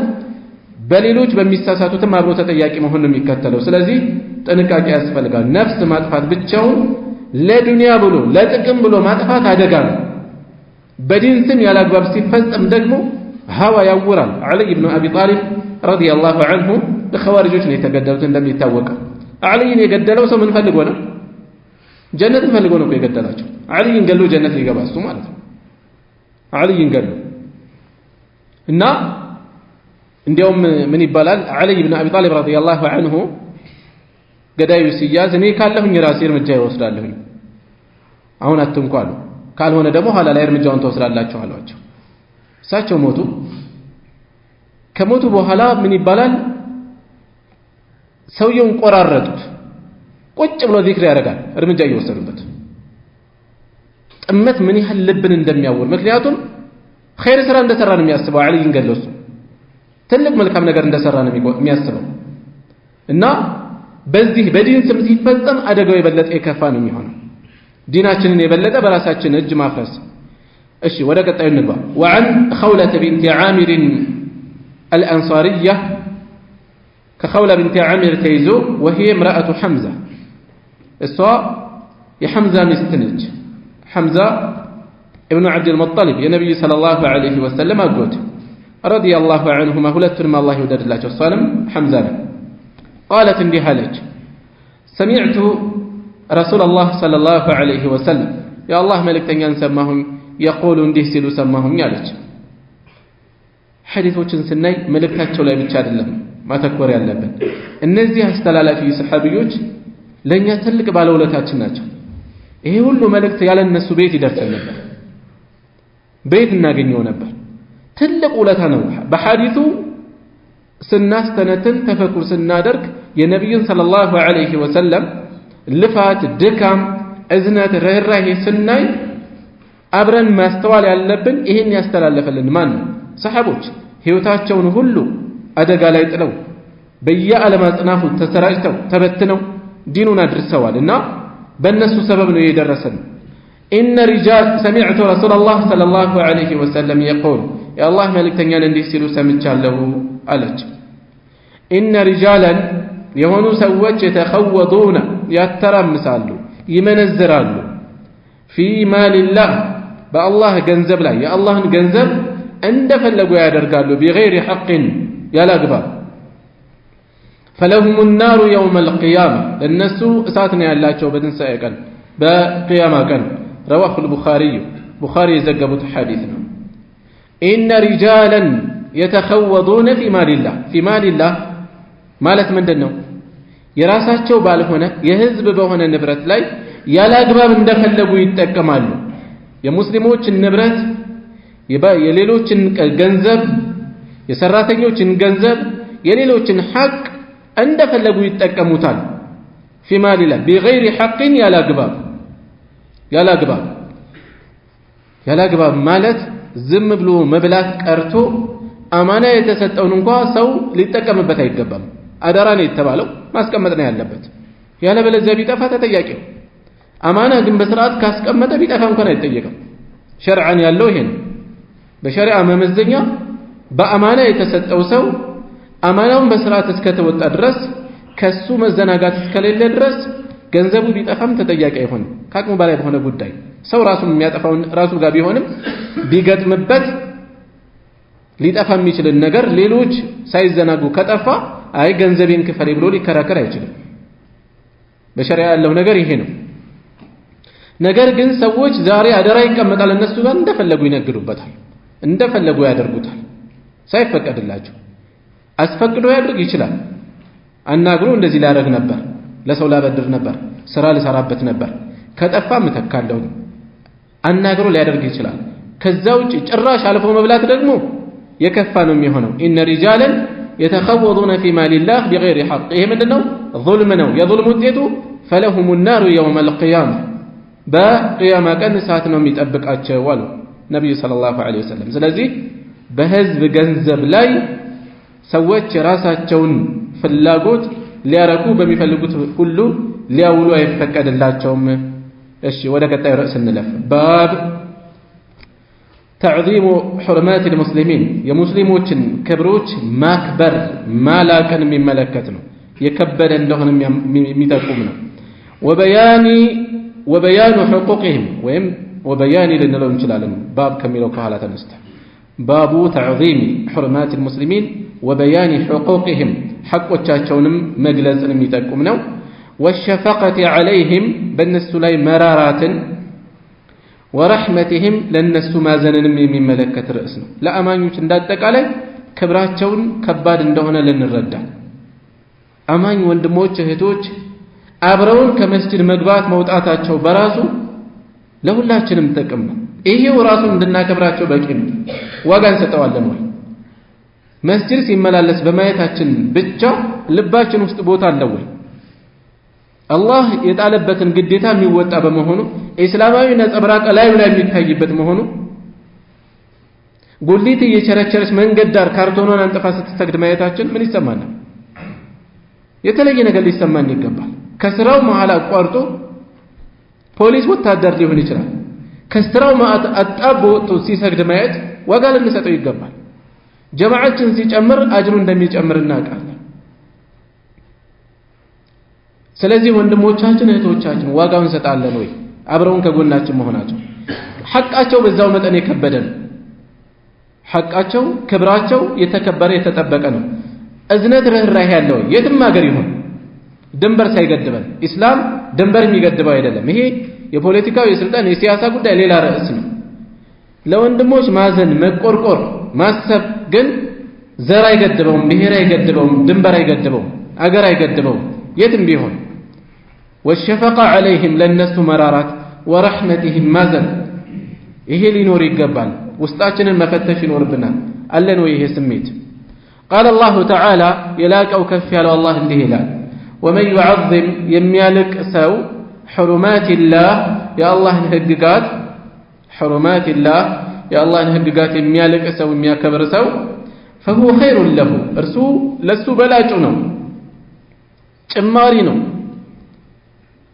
በሌሎች በሚሳሳቱትም አብሮ ተጠያቂ መሆን ነው የሚከተለው ስለዚህ ጥንቃቄ ያስፈልጋል ነፍስ ማጥፋት ብቻውን ለዱንያ ብሎ ለጥቅም ብሎ ማጥፋት አደጋ ነው በዲን ስም ያላግባብ ሲፈጸም ደግሞ ሀዋ ያውራል አሊ ኢብኑ አቢ ጣሊብ ረዲየላሁ ዐንሁ በኸዋሪጆች ነው የተገደሉት እንደሚታወቀው አሊን የገደለው ሰው ምን ፈልጎ ነው ጀነትን ፈልጎ ነው የገደላቸው አሊን ገሎ ጀነት ሊገባ እሱ ማለት ነው አሊን ገሎ እና እንዲያውም ምን ይባላል አሊ ኢብኑ አቢ ጣሊብ ረዲየላሁ ዐንሁ ገዳዩ ሲያዝ እኔ ካለሁኝ ራሴ እርምጃ ይወስዳለሁኝ አሁን አትንኳሉ ካልሆነ ደግሞ ኋላ ላይ እርምጃውን ተወስዳላችሁ አሏቸው እሳቸው ሞቱ ከሞቱ በኋላ ምን ይባላል ሰውየውን ቆራረጡት ቁጭ ብሎ ዚክር ያደርጋል እርምጃ እየወሰዱበት ጥመት ምን ያህል ልብን እንደሚያወር ምክንያቱም ኸይር ስራ እንደሰራ ነው የሚያስበው አሊን ገለሱ ትልቅ መልካም ነገር እንደሰራ ነው የሚያስበው እና በዚህ በዲን ስም ሲፈጸም አደጋው የበለጠ የከፋ ነው የሚሆነው ዲናችንን የበለጠ በራሳችን እጅ ማፍረስ እሺ ወደ ቀጣዩ እንግባ وعن خولة بنت عامر الأنصارية كخولة بنت عامر تيزو وهي امرأة حمزة السواء يحمزة مستنج حمزة ابن عبد المطلب يا نبي صلى الله عليه وسلم أقول رضي الله عنهما هلتن ما الله يودد الله الصالم حمزة قالت اندي هالج سمعت رسول الله صلى الله عليه وسلم يا الله ملك تنجان سماهم يقول اندي سيلو سماهم يالج حديثوችን ስናይ መልእክታቸው ላይ ብቻ አይደለም ማተኮር ያለብን እነዚህ አስተላላፊ ሰሃቢዎች ለኛ ትልቅ ባለውለታችን ናቸው ይሄ ሁሉ መልእክት ያለ እነሱ ቤት ይደርስ ነበር ቤት እናገኘው ነበር ትልቅ ውለታ ነው በሐዲሱ ስናስተነትን ተፈኩር ስናደርግ የነብዩን ሰለላሁ ዐለይሂ ወሰለም ልፋት ድካም እዝነት ርህራሄ ስናይ አብረን ማስተዋል ያለብን ይሄን ያስተላለፈልን ማን ነው ሰሃቦች ህይወታቸውን ሁሉ አደጋ ላይ ጥለው በየዓለም አጽናፉ ተሰራጭተው ተበትነው ዲኑን አድርሰዋልና በእነሱ ሰበብ ነው የደረሰን إن رجال سمعت رسول الله صلى الله عليه وسلم يقول يا الله ملك تنيان اندي سيلو سمتشاله ألج إن رجالا يهونو سوّج يتخوضون يترمسالو يمنزرالو في مال الله بالله جنزب لا يا الله جنزب عند فلقوا يدرقالو بغير حق يا لاقبا فلهم النار يوم القيامة للنسو ساتنا يالاتشو بدن سائقا بقيامة كان رواه البخاري زقبت حديثنا إن رجالا يتخوضون في مال الله مالت من دنو يراساتشو بالهنا يهزب بهنا النبرت لاي يلا قباب اندفلقوا يتكمالو يا مسلموش النبرت يليلوش الجنزب يسراتنيوش الجنزب يليلوش حق اندفلقوا يتكموتان في مال الله بغير حق يلا قباب مالت ዝም ብሎ መብላት ቀርቶ አማና የተሰጠውን እንኳን ሰው ሊጠቀምበት አይገባም አደራ ነው የተባለው ማስቀመጥ ነው ያለበት ያለ በለዚያ ቢጠፋ ተጠያቂው አማና ግን በስርዓት ካስቀመጠ ቢጠፋ እንኳን አይጠየቅም ሸርዓን ያለው ይሄን በሸሪዓ መመዘኛ በአማና የተሰጠው ሰው አማናውን በስርዓት እስከተወጣ ድረስ ከሱ መዘናጋት እስከሌለ ድረስ ገንዘቡ ቢጠፋም ተጠያቂ አይሆንም ካቅሙ በላይ በሆነ ጉዳይ ሰው ራሱን የሚያጠፋውን ራሱ ጋር ቢሆንም ቢገጥምበት ሊጠፋ የሚችል ነገር ሌሎች ሳይዘናጉ ከጠፋ አይ ገንዘቤን ክፈል ብሎ ሊከራከር አይችልም በሸሪዓ ያለው ነገር ይሄ ነው ነገር ግን ሰዎች ዛሬ አደራ ይቀመጣል እነሱ ጋር እንደፈለጉ ይነግዱበታል እንደፈለጉ ያደርጉታል ሳይፈቀድላቸው አስፈቅዶ ያድርግ ይችላል አናግሮ እንደዚህ ላደርግ ነበር ለሰው ላበድር ነበር ስራ ልሰራበት ነበር ከጠፋ መተካለው አናግሮ ሊያደርግ ይችላል ከዛው ጭራሽ አልፎ መብላት ደግሞ የከፋ ነው የሚሆነው إن رجالا يتخوضون في مال الله بغير حق ይሄ ምንድነው ظلم ነው የظلم ውጤቱ فلهم النار يوم القيامة በቂያማ ቀን እሳት ነው የሚጠብቃቸው አሉ ነብዩ ሰለላሁ ዐለይሂ ወሰለም ስለዚህ በህዝብ ገንዘብ ላይ ሰዎች ራሳቸውን ፍላጎት ሊያረኩ በሚፈልጉት ሁሉ ሊያውሉ አይፈቀድላቸውም እሺ ወደ ቀጣዩ ርዕስ እንለፍ ባብ تعظيم حرمات المسلمين የሙስሊሞችን ክብሮች ማክበር ማላቀን የሚመለከት ነው የከበደ እንደሆነ የሚጠቁም ነው وبيان حقوقهم ወይም وبيان ልንለው እንችላለን ባብ ከሚለው ከኋላ ተነስተ ባቡ تعظيم حرمات المسلمين وبيان حقوقهم حقوቻቸውንም መግለጽን የሚጠቁም ነው والشفقة عليهم በእነሱ ላይ መራራትን ورحمتهم ለነሱ ማዘንንም የሚመለከት ርዕስ ነው ለአማኞች እንዳጠቃላይ ክብራቸውን ከባድ እንደሆነ ልንረዳ አማኝ ወንድሞች እህቶች አብረውን ከመስጂድ መግባት መውጣታቸው በራሱ ለሁላችንም ጥቅም ነው ይሄው ራሱ እንድናከብራቸው በቂ ነው ዋጋ እንሰጠዋለን ወይ መስጂድ ሲመላለስ በማየታችን ብቻ ልባችን ውስጥ ቦታ አለው ወይ አላህ የጣለበትን ግዴታ የሚወጣ በመሆኑ እስላማዊ ነጸብራቅ ላይ የሚታይበት መሆኑ ጉሊት እየቸረቸረች መንገድ ዳር ካርቶኗን አንጥፋ ስትሰግድ ማየታችን ምን ይሰማናል የተለየ ነገር ሊሰማን ይገባል ከስራው መሃል አቋርጦ ፖሊስ ወታደር ሊሆን ይችላል ከስትራው ማአት አጣቦ ወጥቶ ሲሰግድ ማየት ዋጋ ልንሰጠው ይገባል ጀማዓችን ሲጨምር አጅሩ እንደሚጨምር እናውቃለን ስለዚህ ወንድሞቻችን እህቶቻችን ዋጋውን እንሰጣለን ወይ አብረውን ከጎናችን መሆናቸው ሐቃቸው በዛው መጠን የከበደ ነው ሐቃቸው ክብራቸው የተከበረ የተጠበቀ ነው እዝነት ርህራሄ ያለው የትም ሀገር ይሁን ድንበር ሳይገድበን ኢስላም ድንበር የሚገድበው አይደለም ይሄ የፖለቲካው የስልጣን የሲያሳ ጉዳይ ሌላ ርዕስ ነው ለወንድሞች ማዘን መቆርቆር ማሰብ ግን ዘር አይገድበውም ብሔር አይገድበውም ድንበር አይገድበውም አገር አይገድበውም የትም ቢሆን والشفقة عليهم ለነሱ መራራት ورحمتهم ማዘን ይሄ ሊኖር ይገባል ውስጣችንን መፈተሽ ይኖርብናል አለን ወይ ይሄ ስሜት قال الله تعالى يلاقው ከፍ ያለው አላህ እንዲህ ይላል ومن يعظم የሚያልቅ ሰው حرمات الله يا الله ህግጋት حرمات الله يا الله ህግጋት የሚያልቅ ሰው የሚያከብር ሰው فهو خير له እርሱ ለሱ በላጩ ነው ጭማሪ ነው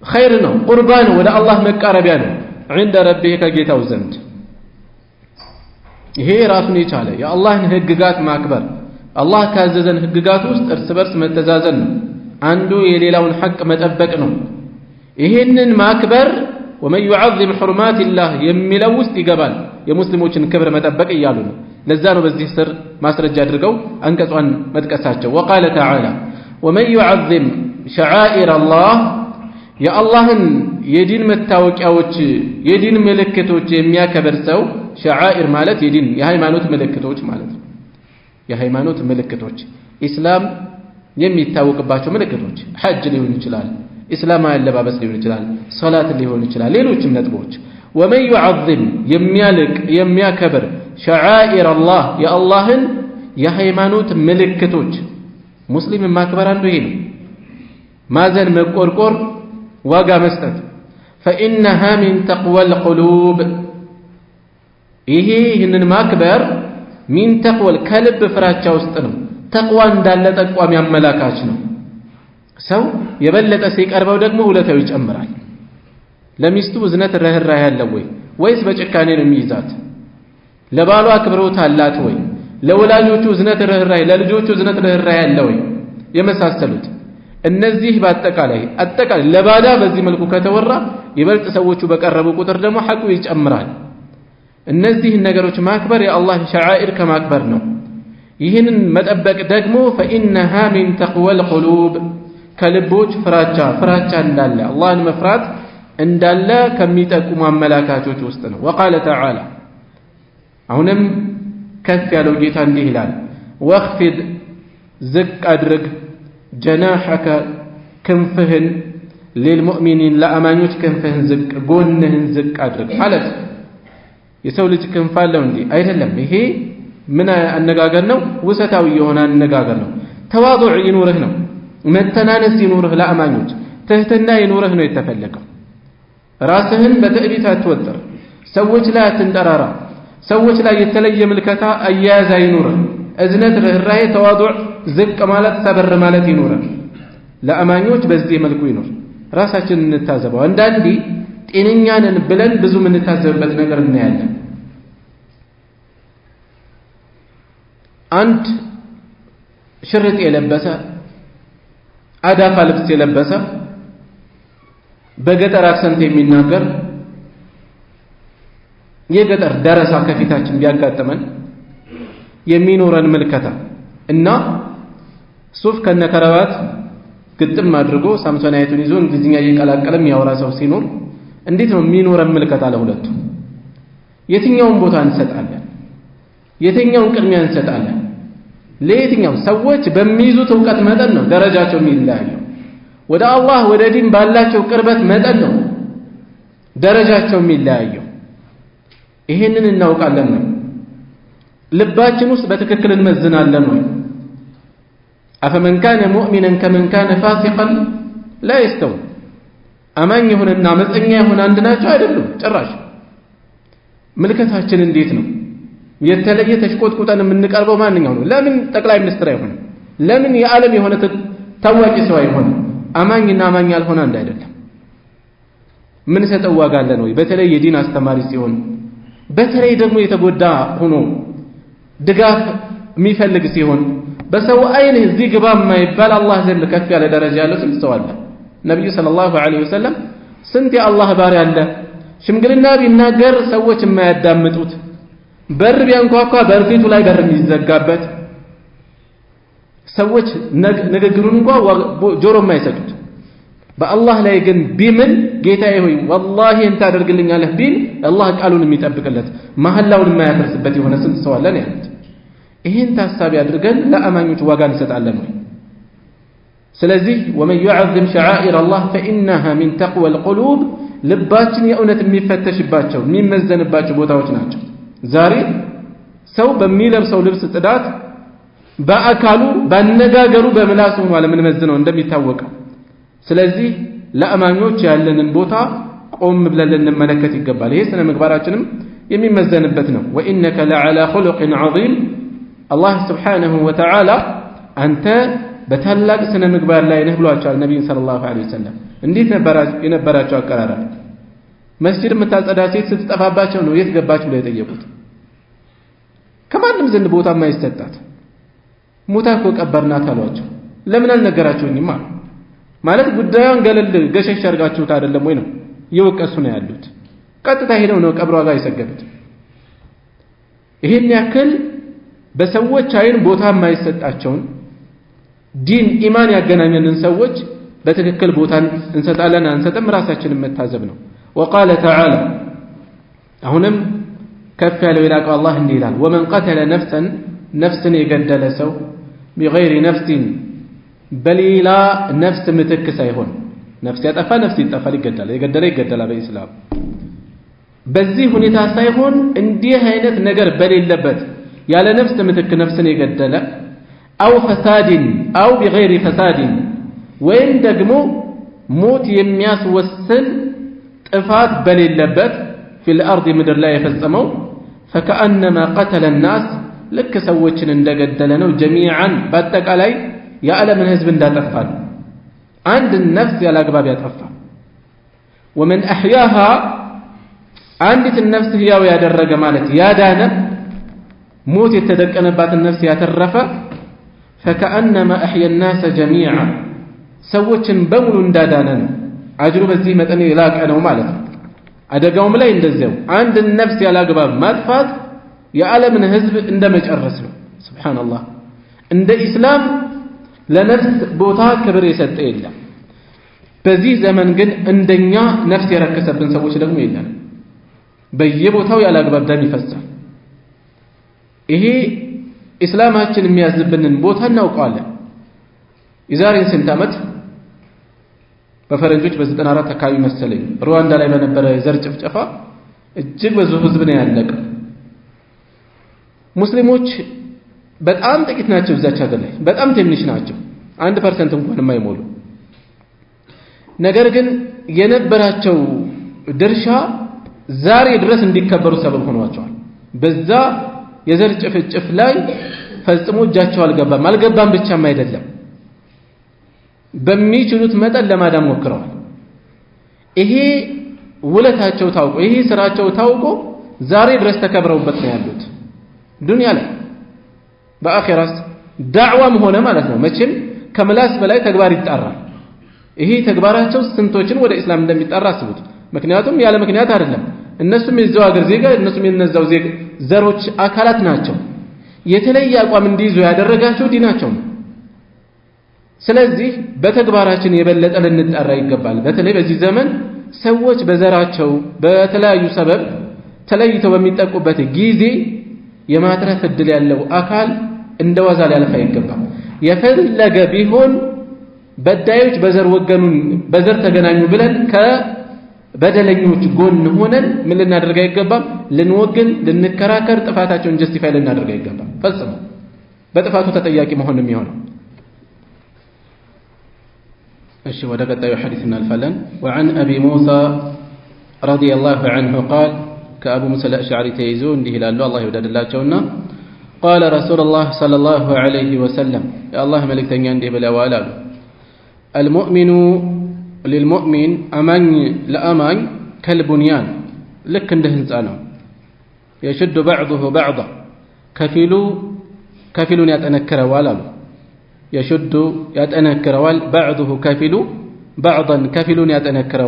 خير ነው ቁርባን ወደ አላህ መቃረቢያ ነው عند ربه ከጌታው ዘንድ ይሄ ራሱን የቻለ የአላህን ህግጋት ማክበር አላህ ካዘዘን ህግጋት ውስጥ እርስ በርስ መተዛዘን ነው አንዱ የሌላውን ሐቅ መጠበቅ ነው ይሄንን ማክበር ومن يعظم حرمات الله የሚለው ውስጥ ይገባል የሙስሊሞችን ክብር መጠበቅ ይያሉ ነው ለዛ ነው በዚህ ስር ማስረጃ አድርገው አንቀጿን መጥቀሳቸው وقال تعالى ومن يعظم شعائر الله يا اللهን የዲን መታወቂያዎች የዲን ምልክቶች የሚያከብር ሰው شعائر ማለት የዲን የሃይማኖት ምልክቶች ማለት ነው የሃይማኖት ምልክቶች ኢስላም የሚታወቅባቸው ምልክቶች ሐጅ ሊሆን ይችላል እስላማዊ አለባበስ ሊሆን ይችላል ሶላት ሊሆን ይችላል ሌሎችም ነጥቦች ومن يعظم የሚያልቅ የሚያከብር شعائر الله يا اللهን የሃይማኖት ምልክቶች ሙስሊም ማክበር አንዱ ይሄ ነው ማዘን መቆርቆር ዋጋ መስጠት فإنها من تقوى القلوب ይሄንን ማክበር من تقوى ከልብ ፍራቻ ውስጥ ነው ተቅዋ እንዳለ ጠቋሚ አመላካች ነው ሰው የበለጠ ሲቀርበው ደግሞ ውለታው ይጨምራል ለሚስቱ እዝነት ርህራሄ ያለው ወይስ በጭካኔ ነው የሚይዛት ለባሏ አክብሮት አላት ወይ ለወላጆቹ እዝነት ርህራሄ ለልጆቹ እዝነት ርህራሄ ያለው የመሳሰሉት እነዚህ በአጠቃላይ ለባዳ በዚህ መልኩ ከተወራ ይበልጥ ሰዎቹ በቀረቡ ቁጥር ደግሞ ሐቁ ይጨምራል እነዚህ ነገሮች ማክበር የአላህ ሸዓኢር ከማክበር ነው ይህንን መጠበቅ ደግሞ فإنها من تقوى القلوب ከልቦች ፍራቻ እንዳለ አላህን መፍራት እንዳለ ከሚጠቁሙ አመላካቾች ውስጥ ነው وقال تعالى አሁንም ከፍ ያለው ጌታ እንዲህ ይላል واخفض ዝቅ አድርግ جناحك ክንፍህን للمؤمنين ለአማኞች ክንፍህን ዝቅ ጎንህን ዝቅ አድርግ ማለት የሰው ልጅ ክንፍ አለው እንዴ አይደለም ይሄ ምን አነጋገር ነው ወሰታዊ የሆነ አነጋገር ነው ተዋዱዕ ይኑርህ ነው መተናነስ ይኑርህ ለአማኞች ትህትና ይኑርህ ነው የተፈለገው ራስህን በትዕቢት አትወጥር ሰዎች ላይ አትንጠራራ ሰዎች ላይ የተለየ ምልከታ አያያዝ አይኑርህ እዝነት ርህራሄ ተዋዱዕ ዝቅ ማለት ሰበር ማለት ይኑርህ ለአማኞች በዚህ መልኩ ይኑር ራሳችንን እንታዘበው አንዳንዴ ጤነኛ ነን ብለን ብዙ የምንታዘብበት ነገር እናያለን አንድ ሽርጥ የለበሰ አዳፋ ልብስ የለበሰ በገጠር አክሰንት የሚናገር የገጠር ደረሳ ከፊታችን ቢያጋጥመን የሚኖረን ምልከታ እና ሱፍ ከነከረባት ግጥም አድርጎ ሳምሶናይቱን ይዞ እንግሊዝኛ እየቀላቀለም ያወራ ሰው ሲኖር እንዴት ነው የሚኖረን ምልከታ ለሁለቱ የትኛውን ቦታ እንሰጣለን የትኛውን ቅድሚያ እንሰጣለን ለየትኛው ሰዎች በሚይዙት ዕውቀት መጠን ነው ደረጃቸው የሚለያየው ወደ አላህ ወደ ዲን ባላቸው ቅርበት መጠን ነው ደረጃቸው የሚለያየው ይሄንን እናውቃለን ነው ልባችን ውስጥ በትክክል እንመዝናለን ነው አፈመን ካነ ሙእሚናን ከመን ካነ ፋሲቀን لا يستوي አማኝ ይሁንና መፀኛ ይሁን አንድ ናቸው አይደሉም ጭራሽ ምልከታችን እንዴት ነው የተለየ ተሽቆጥቁጠን የምንቀርበው ማንኛው ነው ለምን ጠቅላይ ሚኒስትር አይሆን ለምን የዓለም የሆነ ታዋቂ ሰው አይሆን አማኝና አማኝ ያልሆነ አንድ አይደለም ምን ሰጠው ዋጋ አለ ነው በተለይ የዲን አስተማሪ ሲሆን በተለይ ደግሞ የተጎዳ ሆኖ ድጋፍ የሚፈልግ ሲሆን በሰው አይን እዚህ ግባ የማይባል አላህ ዘንድ ከፍ ያለ ደረጃ ያለው ሰው አለ ነብዩ ሰለላሁ ዐለይሂ ወሰለም ስንት የአላህ ባሪያ አለ ሽምግልና ቢናገር ሰዎች የማያዳምጡት በር ቢያንኳኳ በርፊቱ ላይ በር የሚዘጋበት ሰዎች ንግግሩን እንኳን ጆሮ የማይሰጡት በአላህ ላይ ግን ቢምን ጌታዬ ሆይ ወላሂ እንታ አድርግልኛለህ ቢል አላህ ቃሉን የሚጠብቅለት መሐላውን የማያፈርስበት የሆነ ስንት ሰው አለ ነው ያሉት ይሄን ታሳቢ አድርገን ለአማኞች ዋጋ እንሰጣለን ወይ ስለዚህ ومن يعظم شعائر الله فإنها من تقوى القلوب ልባችን የእውነት የሚፈተሽባቸው የሚመዘንባቸው ቦታዎች ናቸው ዛሬ ሰው በሚለብሰው ልብስ ጥዳት በአካሉ ባነጋገሩ በምላሱ ሆኗል ምን መዝነው እንደሚታወቀው ስለዚህ ለአማኞች ያለንን ቦታ ቆም ብለን ልንመለከት ይገባል ይሄ ስነ ምግባራችንም የሚመዘንበት ነው وإنك لعلى خلق عظيم الله سبحانه وتعالى أنت በታላቅ ስነ ምግባር ላይ ነህ ብሏቸዋል ነብዩ ሰለላሁ ዐለይሂ ወሰለም እንዴት የነበራቸው አቀራረብ መስጂድ መታጸዳ ሴት ስትጠፋባቸው ነው የት ገባች ብለው የጠየቁት ከማንም ዘንድ ቦታ ማይሰጣት ሞታ እኮ ቀበርናት አሏቸው ለምን አልነገራችሁኝም ማለት ጉዳዩን ገለል ገሸሽ አድርጋችሁት አይደለም ወይ ነው ይወቀሱ ነው ያሉት ቀጥታ ሄደው ነው ቀብሯ ጋር የሰገዱት ይሄን ያክል በሰዎች አይን ቦታ ማይሰጣቸውን ዲን ኢማን ያገናኘንን ሰዎች በትክክል ቦታ እንሰጣለን አንሰጥም ራሳችንን መታዘብ ነው وقال تعالى አሁንም ከፍ ያለው ይላቀው አላህ እንዲህ ይላል ومن قتل نفسا የገደለ ሰው بغير نفس በሌላ ነፍስ ምትክ ሳይሆን ነፍስ ያጠፋ ነፍስ ይጠፋል ይገደላል የገደለ ይገደላል በእስላም በዚህ ሁኔታ ሳይሆን እንዲህ አይነት ነገር በሌለበት ያለ ነፍስ ምትክ ነፍስን የገደለ أو فساد أو بغير فساد وين دقمو موت يمياس والسن طفات بليلبت في الأرض مدر لا يفزمو فكأنما قتل الناس لك سوتشن اندقدلنو جميعا باتك علي يا ألا من هزب دا تفعل عند النفس يا الأقباب يتفع ومن أحياها عندت النفس هي ويا درق مالت يا دانا موت يتدقن بات النفس يا ترفع فكأنما أحيا الناس جميعا سوتشن بمول اندادانا عجروا بزي متني لاك أنا ومالك أدقاهم لا يندزوا عند النفس يا الأقباب ما تفات يا ألا من هزب اندمج الرسل سبحان الله عند إسلام لنفس بوتا كبر يسد إلا بزي زمن قل عندنا نفس يركسب بن سوتش لهم إلا بيبوتاو يا الأقباب دامي فسر إيه ኢስላማችን የሚያዝብንን ቦታ እናውቀዋለን የዛሬን ስንት ዓመት በፈረንጆች በ94 አካባቢ መሰለኝ ሩዋንዳ ላይ በነበረ የዘር ጭፍጨፋ እጅግ ብዙ ህዝብ ነው ያለቀው ሙስሊሞች በጣም ጥቂት ናቸው እዛች ሀገር ላይ በጣም ትንሽ ናቸው 1% እንኳን የማይሞሉ ነገር ግን የነበራቸው ድርሻ ዛሬ ድረስ እንዲከበሩ ሰበብ ሆኗቸዋል በዛ የዘር ጭፍጭፍ ላይ ፈጽሞ እጃቸው አልገባም ብቻም አይደለም በሚችሉት መጠን ለማዳን ሞክረዋል ይሄ ውለታቸው ታውቆ ይሄ ስራቸው ታውቆ ዛሬ ድረስ ተከብረውበት ነው ያሉት ዱንያ ላይ በአኺራስ ዳዕዋም ሆነ ማለት ነው መቼም ከምላስ በላይ ተግባር ይጣራል ይሄ ተግባራቸው ስንቶችን ወደ እስላም እንደሚጣራ አስቡት ምክንያቱም ያለ ምክንያት አይደለም እነሱም የዛው ሀገር ዜጋ እነሱም የነዛው ዜጋ ዘሮች አካላት ናቸው የተለየ አቋም እንዲይዙ ያደረጋቸው ዲናቸው ነው ስለዚህ በተግባራችን የበለጠ ልንጣራ ይገባል በተለይ በዚህ ዘመን ሰዎች በዘራቸው በተለያዩ ሰበብ ተለይተው በሚጠቁበት ጊዜ የማትረፍ እድል ያለው አካል እንደዋዛ ሊያልፍ አይገባም የፈለገ ቢሆን በዳዮች በዘር ወገኑን በዘር ተገናኙ ብለን በደለኞች ጎን ሆነን ምን ልናደርግ አይገባም ልንወግን ልንከራከር ጥፋታቸውን ጀስቲፋይ ልናደርግ አይገባም ፈጽሞ በጥፋቱ ተጠያቂ መሆን ነው የሚሆነው እሺ ወደ ቀጣዩ ሐዲስ እናልፋለን وعن ابي موسى رضي الله عنه قال كابو موسى الاشعري تيزو እንዲህ ይላሉ አላህ ይወደድላቸውና قال رسول الله صلى الله عليه وسلم يا الله መልእክተኛ እንዲህ ብለዋል አሉ المؤمن للمؤمن أمان لأمان كالبنيان لك عنده إنسانه يشد بعضه بعضا كفيل يتنكر ولا يشد يتنكر بعضه كفيل بعضا كفيل يتنكر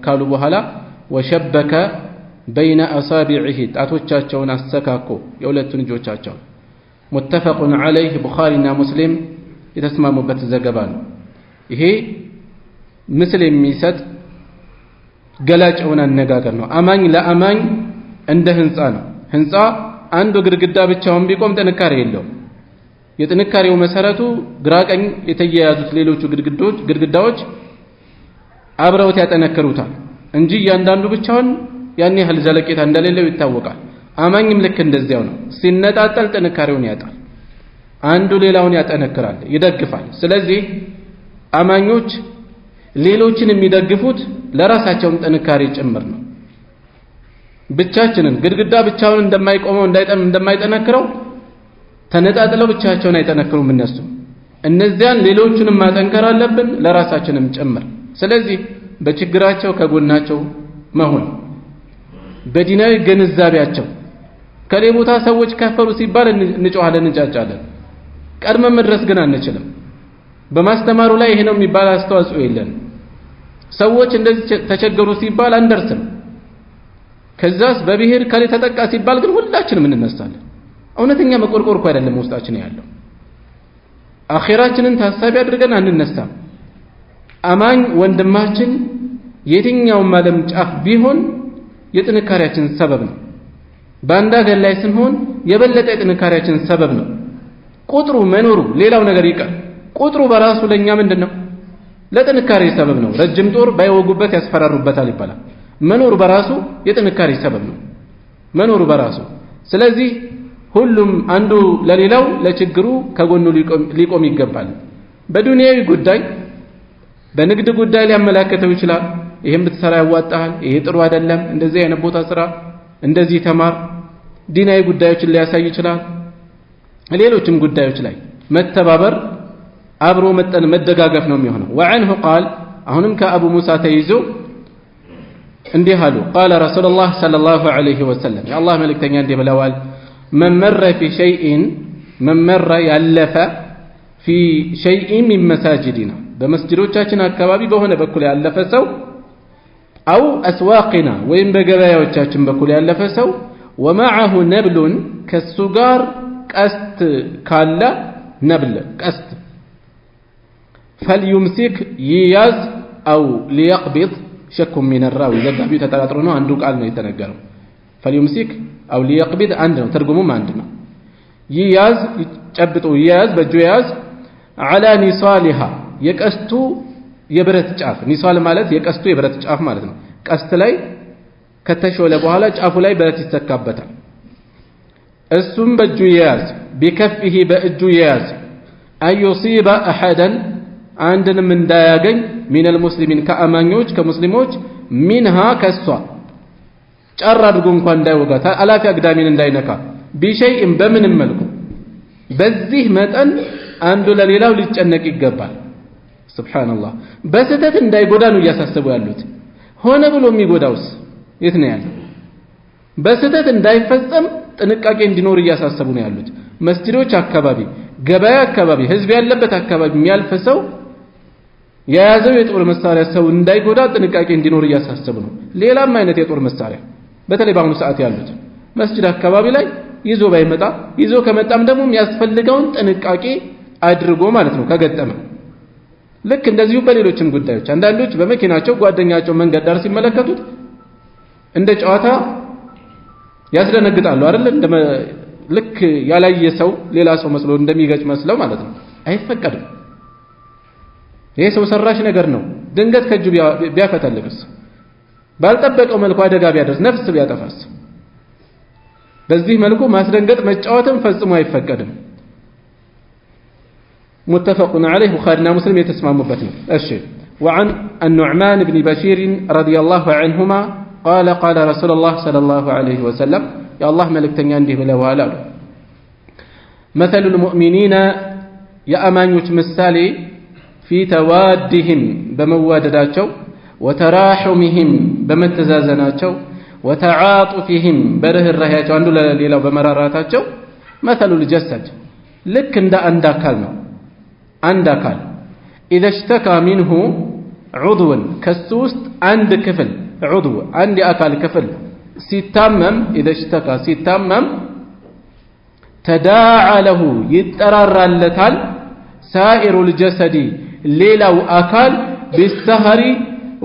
قالوا بهلا وشبك بين أصابعه تعتوچاچون አስተካኮ የሁለቱን እጆቻቸው متفق عليه بخارينا مسلم የተስማሙበት ዘገባ ነው ይሄ ምስል የሚሰጥ ገላጭ የሆነ አነጋገር ነው አማኝ ለአማኝ እንደ ህንጻ ነው ህንጻ አንዱ ግድግዳ ብቻውን ቢቆም ጥንካሬ የለውም የጥንካሬው መሰረቱ ግራቀኝ የተያያዙት ሌሎቹ ግድግዳዎች አብረውት ያጠነክሩታል እንጂ ያንዳንዱ ብቻውን ያን ያህል ዘለቄታ እንደሌለው ይታወቃል አማኝም ልክ እንደዚያው ነው ሲነጣጣል ጥንካሬውን ያጣል አንዱ ሌላውን ያጠነክራል ይደግፋል ስለዚህ አማኞች ሌሎችን የሚደግፉት ለራሳቸውም ጥንካሬ ጭምር ነው ብቻችንን ግድግዳ ብቻውን እንደማይቆመው እንደማይጠነክረው ተነጣጥለው ብቻቸውን አይጠነክሩም እነሱ እነዚያን ሌሎቹንም ማጠንከር አለብን ለራሳችንም ጭምር ስለዚህ በችግራቸው ከጎናቸው መሆን በዲናዊ ግንዛቤያቸው ከሌቦታ ሰዎች ከፈሩ ሲባል እንጮሃለን እንጫጫለን ቀድመን መድረስ ግን አንችልም በማስተማሩ ላይ ይሄ ነው የሚባል አስተዋጽኦ የለን ሰዎች እንደዚህ ተቸገሩ ሲባል አንደርስም ከዛስ በብሔር ከሌ ተጠቃ ሲባል ግን ሁላችንም እንነሳለን እውነተኛ መቆርቆር እኮ አይደለም ውስጣችን ያለው አኺራችንን ታሳቢ አድርገን አንነሳም አማኝ ወንድማችን የትኛውም ዓለም ጫፍ ቢሆን የጥንካሬያችን ሰበብ ነው ባንዳ ገላይ ስንሆን የበለጠ የጥንካሬያችን ሰበብ ነው ቁጥሩ መኖሩ ሌላው ነገር ይቀር ቁጥሩ በራሱ ለኛ ምንድነው ለጥንካሬ ሰበብ ነው ረጅም ጦር ባይወጉበት ያስፈራሩበታል ይባላል መኖሩ በራሱ የጥንካሬ ሰበብ ነው መኖሩ በራሱ ስለዚህ ሁሉም አንዱ ለሌላው ለችግሩ ከጎኑ ሊቆም ይገባል በዱንያዊ ጉዳይ በንግድ ጉዳይ ሊያመላክተው ይችላል ይሄን ብትሰራ ያዋጣሃል ይሄ ጥሩ አይደለም እንደዚህ አይነት ቦታ ስራ እንደዚህ ተማር ዲናዊ ጉዳዮችን ሊያሳይ ይችላል ሌሎችም ጉዳዮች ላይ መተባበር አብሮ መደጋገፍ ነው የሚሆነው وعنه قال አሁንም ከአቡ ሙሳ ተይዞ እንዲህ አሉ قال رسول الله صلى الله عليه وسلم يا الله መልእክተኛ እንዲህ ብለዋል من مر في شيء من مر ያለፈ في شيء من مساجدنا በመስጂዶቻችን አካባቢ በሆነ በኩል ያለፈ ሰው أو أسواقنا وين بجبايوቻችን በኩል ያለፈ ሰው ومعه نبل كالسجار قست ካለ نبل قست فليمسك يياز أو ليقبض شك من الراوي ዘጋቢው ተጠራጥሮ ነው አንዱ ቃል ነው የተነገረው فليمسك أو ليقبض عندنا ترجموም عندنا يياز ጨብጦ يياز በእጁ يياز على نصالها የቀስቱ የብረት ጫፍ ኒሳል ማለት የቀስቱ የብረት ጫፍ ማለት ነው ቀስት ላይ ከተሾለ በኋላ ጫፉ ላይ ብረት ይተካበታል እሱም በእጁ ይያዝ بكفه በእጁ ይያዝ ايصيب احدا አንድንም እንዳያገኝ من المسلمين ከአማኞች ከሙስሊሞች منها ከሷ ጫር አድርጎ እንኳን እንዳይወጋታ አላፊ አግዳሚን እንዳይነካ بشيء በምንም መልኩ በዚህ መጠን አንዱ ለሌላው ሊጨነቅ ይገባል ሱብሃንአላህ በስተት እንዳይጎዳ ነው ያሳሰቡ ያሉት ሆነ ብሎ የሚጎዳውስ የት ነው ያለው በስተት እንዳይፈጸም ጥንቃቄ እንዲኖር ያሳሰቡ ነው ያሉት መስጂዶች አካባቢ ገበያ አካባቢ ህዝብ ያለበት አካባቢ የሚያልፈሰው የያዘው የጦር መሳሪያ ሰው እንዳይጎዳ ጥንቃቄ እንዲኖር ያሳሰቡ ነው ሌላም አይነት የጦር መሳሪያ በተለይ በአሁኑ ሰዓት ያሉት መስጂድ አካባቢ ላይ ይዞ ባይመጣ ይዞ ከመጣም ደግሞ የሚያስፈልገውን ጥንቃቄ አድርጎ ማለት ነው ከገጠመ ልክ እንደዚሁ በሌሎችም ጉዳዮች አንዳንዶች በመኪናቸው ጓደኛቸው መንገድ ዳር ሲመለከቱት እንደ ጨዋታ ያስደነግጣሉ አይደል ልክ ያላየ ሰው ሌላ ሰው መስሎ እንደሚገጭ መስለው ማለት ነው አይፈቀድም ይሄ ሰው ሰራሽ ነገር ነው ድንገት ከጁ ቢያፈተልቅስ ባልጠበቀው መልኩ አደጋ ቢያደርስ ነፍስ ቢያጠፋስ በዚህ መልኩ ማስደንገጥ መጫወትም ፈጽሞ አይፈቀድም متفق عليه بخاري ومسلم يتسمعون بثنين الشيء وعن النعمان بن بشير رضي الله عنهما قال قال رسول الله صلى الله عليه وسلم يا الله ملك تنيانده بلا ولا مثل المؤمنين يا أمان يتمثالي في توادهم بموادداتهم ወተራሑሚሂም በመተዛዘናቸው ወተዓጡፊሂም በርህራሄያቸው አንዱ ለሌላው በመራራታቸው መሰሉል ጀሰድ ልክ እንደ አንድ አካል ነው። አንድ አካል ኢዘ ሽተካ ሚንሁ ዑድውን ከሱ ውስጥ አንድ ክፍል ዑድው አንድ የአካል ክፍል ሲታመም ኢዘ ሽተካ ሲታመም ተዳዓ ለሁ ይጠራራለታል ሳኢሩል ጀሰዲ ሌላው አካል ቢሰህሪ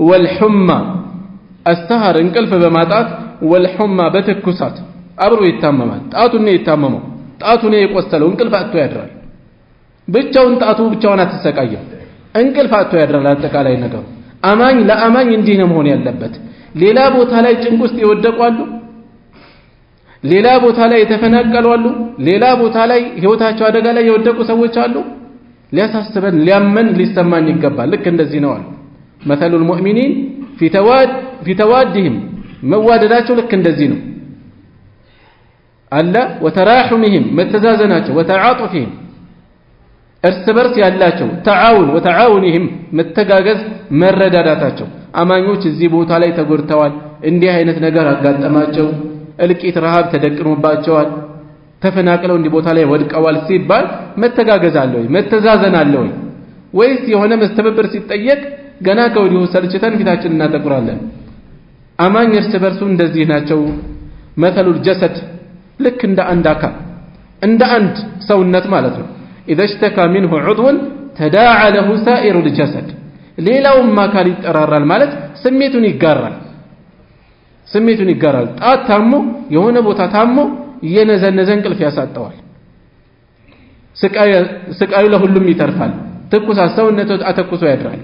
ወልሑማ አስተህር እንቅልፍ በማጣት ወልሑማ በትኩሳት አብሮ ይታመማል። ጣቱን ይታመመው ጣቱን የቆሰለው እንቅልፍ አጥቶ ያድራል። ብቻውን ጣቱ ብቻውን አትሰቃየም፣ እንቅልፍ አጥቶ ያድራል። አጠቃላይ ነገሩ አማኝ ለአማኝ እንዲህ ነው መሆን ያለበት። ሌላ ቦታ ላይ ጭንቅ ውስጥ ይወደቃሉ፣ ሌላ ቦታ ላይ የተፈናቀሉ አሉ፣ ሌላ ቦታ ላይ ህይወታቸው አደጋ ላይ የወደቁ ሰዎች አሉ። ሊያሳስበን ሊያመን ሊሰማን ይገባል። ልክ እንደዚህ ነው አሉ መሰሉል ሙእሚኒን ፊ ተዋድህም መዋደዳቸው ልክ እንደዚህ ነው አለ ወተራሑሚሂም መተዛዘናቸው ወተዓጡፊሂም እርስ በርስ ያላቸው ተዓውን ወተዓውኒሂም መተጋገዝ መረዳዳታቸው አማኞች እዚህ ቦታ ላይ ተጎድተዋል፣ እንዲህ አይነት ነገር አጋጠማቸው፣ እልቂት ረሃብ ተደቅኖባቸዋል፣ ተፈናቅለው እንዲህ ቦታ ላይ ወድቀዋል ሲባል መተጋገዝ አለ ወይ መተዛዘን አለ ወይ? ወይስ የሆነ መስተበብር ሲጠየቅ ገና ከወዲሁ ሰልችተን ፊታችንን እናጠቁራለን? አማኝ እርስ በርሱ እንደዚህ ናቸው። መሰሉል ጀሰድ ልክ እንደ አንድ አካል እንደ አንድ ሰውነት ማለት ነው። ኢዘ ሽተካ ሚንሁ ዑድውን ተዳዓ ለሁ ሳኢሩል ጀሰድ ሌላውም አካል ይጠራራል ማለት ስሜቱን ይጋራል። ጣት ታሞ የሆነ ቦታ ታሞ እየነዘነዘ እንቅልፍ ያሳጠዋል። ስቃዩ ለሁሉም ይተርፋል። ትኩሳት ሰውነቱ አተኩሶ ያድራል።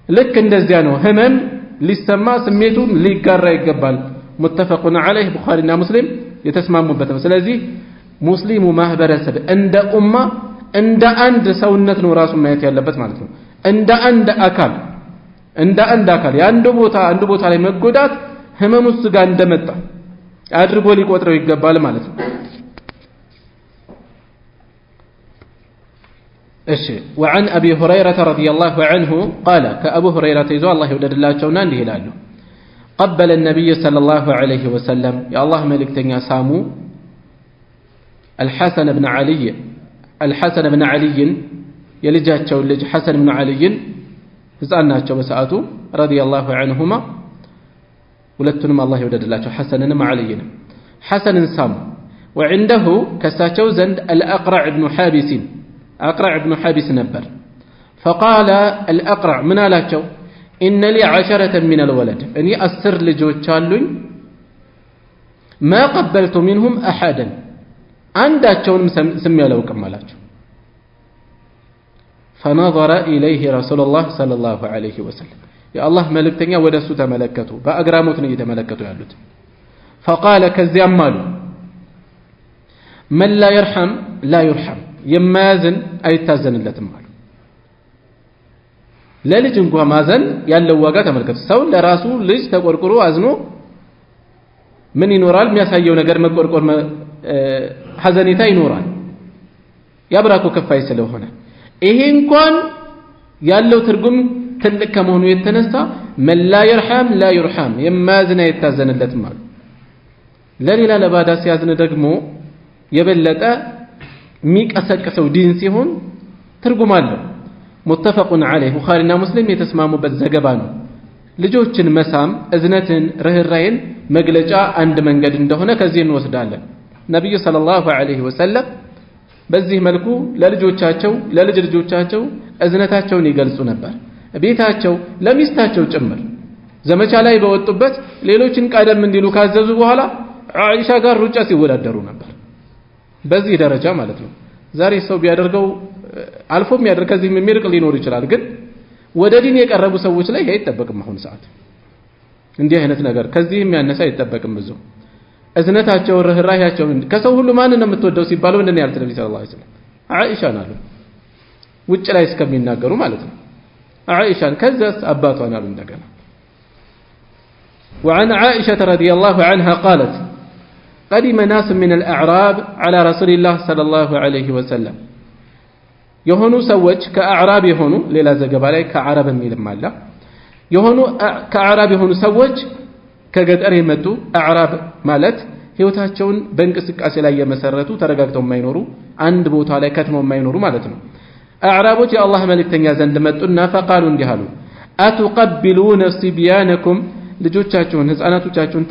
ልክ እንደዚያ ነው ህመም ሊሰማ ስሜቱን ሊጋራ ይገባል። ሙተፈቁን ዐለይህ ቡኻሪና ሙስሊም የተስማሙበት ነው። ስለዚህ ሙስሊሙ ማህበረሰብ እንደ ኡማ እንደ አንድ ሰውነት ነው ራሱን ማየት ያለበት ማለት ነው። እንደ አንድ አካል የአንድ ቦታ ላይ መጎዳት ህመሙ እሱ ጋር እንደመጣ አድርጎ ሊቆጥረው ይገባል ማለት ነው። እሺ وعن ابي هريره رضي الله عنه قال كابو هريره يزو الله يوددلاچونا እንዲህ ይላሉ قبل النبي صلى الله عليه وسلم يا الله ملكتኛ ሳሙ الحسن بن علي የልጃቸው ልጅ ሐሰን بن علي ህፃን ናቸው በሰዓቱ رضي الله عنهما ሁለቱንም አላህ ይወደድላቸው ሐሰንንም ዓሊይንም ሐሰንን ሳሙ وعنده ከሳቸው ዘንድ الأقرع بن حابس ነበር فقال الأقرع ምን አላቸው إن لي 10 من الولد እኔ 10 ልጆች አሉኝ ما قبلت منهم أحدا አንዳቸውንም ስም ያላውቅም አላቸው فنظر إليه رسول الله صلى الله عليه وسلم የአላህ መልእክተኛ ወደሱ ተመለከቱ። በአግራሞት ነው እየተመለከቱ ያሉት። فقال ከዚያም አሉ من لا يرحم لا يرحم የማያዝን አይታዘንለትም አሉ። ለልጅ እንኳን ማዘን ያለው ዋጋ ተመልከቱ። ሰው ለራሱ ልጅ ተቆርቆሮ አዝኖ ምን ይኖራል? የሚያሳየው ነገር መቆርቆር ሐዘኔታ ይኖራል። ያብራኮ ከፋይ ስለሆነ ይሄ እንኳን ያለው ትርጉም ትልቅ ከመሆኑ የተነሳ من لا يرحم لا يرحم የማያዝን አይታዘንለትም አሉ። ለሌላ ለባዳ ሲያዝን ደግሞ የበለጠ የሚቀሰቅሰው ዲን ሲሆን ትርጉም አለው። ሙተፈቁን ዐለይህ ቡኻሪና ሙስሊም የተስማሙበት ዘገባ ነው። ልጆችን መሳም እዝነትን ርህራሄን መግለጫ አንድ መንገድ እንደሆነ ከዚህ እንወስዳለን። ነብዩ ሰለላሁ ዐለይሂ ወሰለም በዚህ መልኩ ለልጆቻቸው ለልጅ ልጆቻቸው እዝነታቸውን ይገልጹ ነበር። ቤታቸው ለሚስታቸው ጭምር ዘመቻ ላይ በወጡበት ሌሎችን ቀደም እንዲሉ ካዘዙ በኋላ አይሻ ጋር ሩጫ ሲወዳደሩ ነበር። በዚህ ደረጃ ማለት ነው። ዛሬ ሰው ቢያደርገው አልፎ የሚያደርግ ከዚህ የሚርቅ ሊኖር ይችላል። ግን ወደ ዲን የቀረቡ ሰዎች ላይ አይጠበቅም። አሁን ሰዓት እንዲህ አይነት ነገር ከዚህ የሚያነሳ አይጠበቅም። ብዙ እዝነታቸው ርህራሄያቸው ከሰው ሁሉ ማንን ነው የምትወደው ሲባሉ እንደኔ ያሉት ነብዩ ሰለላሁ ዐለይሂ ወሰለም አይሻን አሉ። ውጭ ላይ እስከሚናገሩ ማለት ነው። አይሻን ከዛስ አባቷን አሉ እንደገና وعن عائشة رضي الله عنها قالت قدم ناس من الأعراب على رسول الله صلى الله عليه وسلم የሆኑ ሰዎች ከአዕራብ የሆኑ ሌላ ዘገባ ላይ ከአረብ የሚልም አለ የሆኑ ከአዕራብ የሆኑ ሰዎች ከገጠር የመጡ አዕራብ ማለት ህይወታቸውን በእንቅስቃሴ ላይ የመሰረቱ ተረጋግተው የማይኖሩ አንድ ቦታ ላይ ከተማው የማይኖሩ ማለት ነው አዕራቦች የአላህ መልእክተኛ ዘንድ መጡና ፈቃሉ እንዲህ አሉ አትቀቢሉነ ሲቢያነኩም ልጆቻችሁን ህፃናቶቻችሁን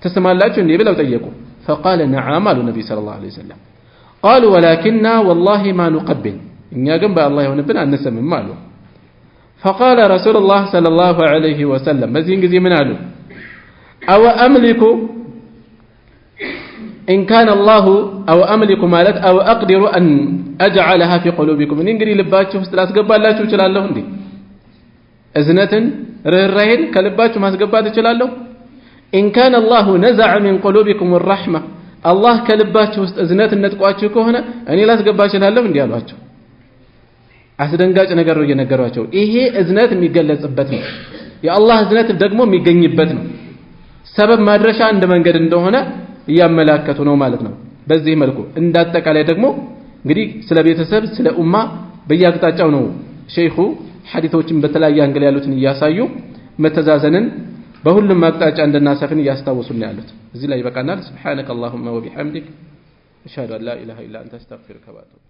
ተስማላችሁ እንዴ ብለው ጠየቁ فقال نعم አሉ ነብዩ ሰለላሁ ዐለይሂ ወሰለም قالوا ولكننا والله ما نقبل እኛ ግን በአላህ ይሆንብን አንሰምም አሉ فقال رسول الله صلى الله عليه وسلم በዚህን ጊዜ ምን አሉ أو أملك إن كان الله أو أملك ማለት أو أقدر أن أجعلها في قلوبكم እንግዲህ ልባችሁ ውስጥ ላስገባላችሁ እችላለሁ እንዴ እዝነትን ርህራሄን ከልባችሁ ማስገባት እችላለሁ إن كان الله نزع من قلوبكم الرحمة الله ከልባችሁ ውስጥ እዝነትን ነጥቋችሁ ከሆነ እኔ ላስገባ እችላለሁ እንዴ አሏቸው አስደንጋጭ ነገር ነው እየነገሯቸው ይሄ እዝነት የሚገለጽበት ነው የአላህ እዝነት ደግሞ የሚገኝበት ነው ሰበብ ማድረሻ እንደ መንገድ እንደሆነ እያመላከቱ ነው ማለት ነው በዚህ መልኩ እንዳጠቃላይ ደግሞ እንግዲህ ስለ ቤተሰብ ስለ ኡማ በየአቅጣጫው ነው ሼኹ ሐዲሶችን በተለያየ አንግል ያሉትን እያሳዩ መተዛዘንን በሁሉም አቅጣጫ እንደናሰፍን እያስታወሱን ያሉት እዚህ ላይ ይበቃናል ሱብሃነከ اللهم وبحمدك اشهد ان لا اله الا انت استغفرك واتوب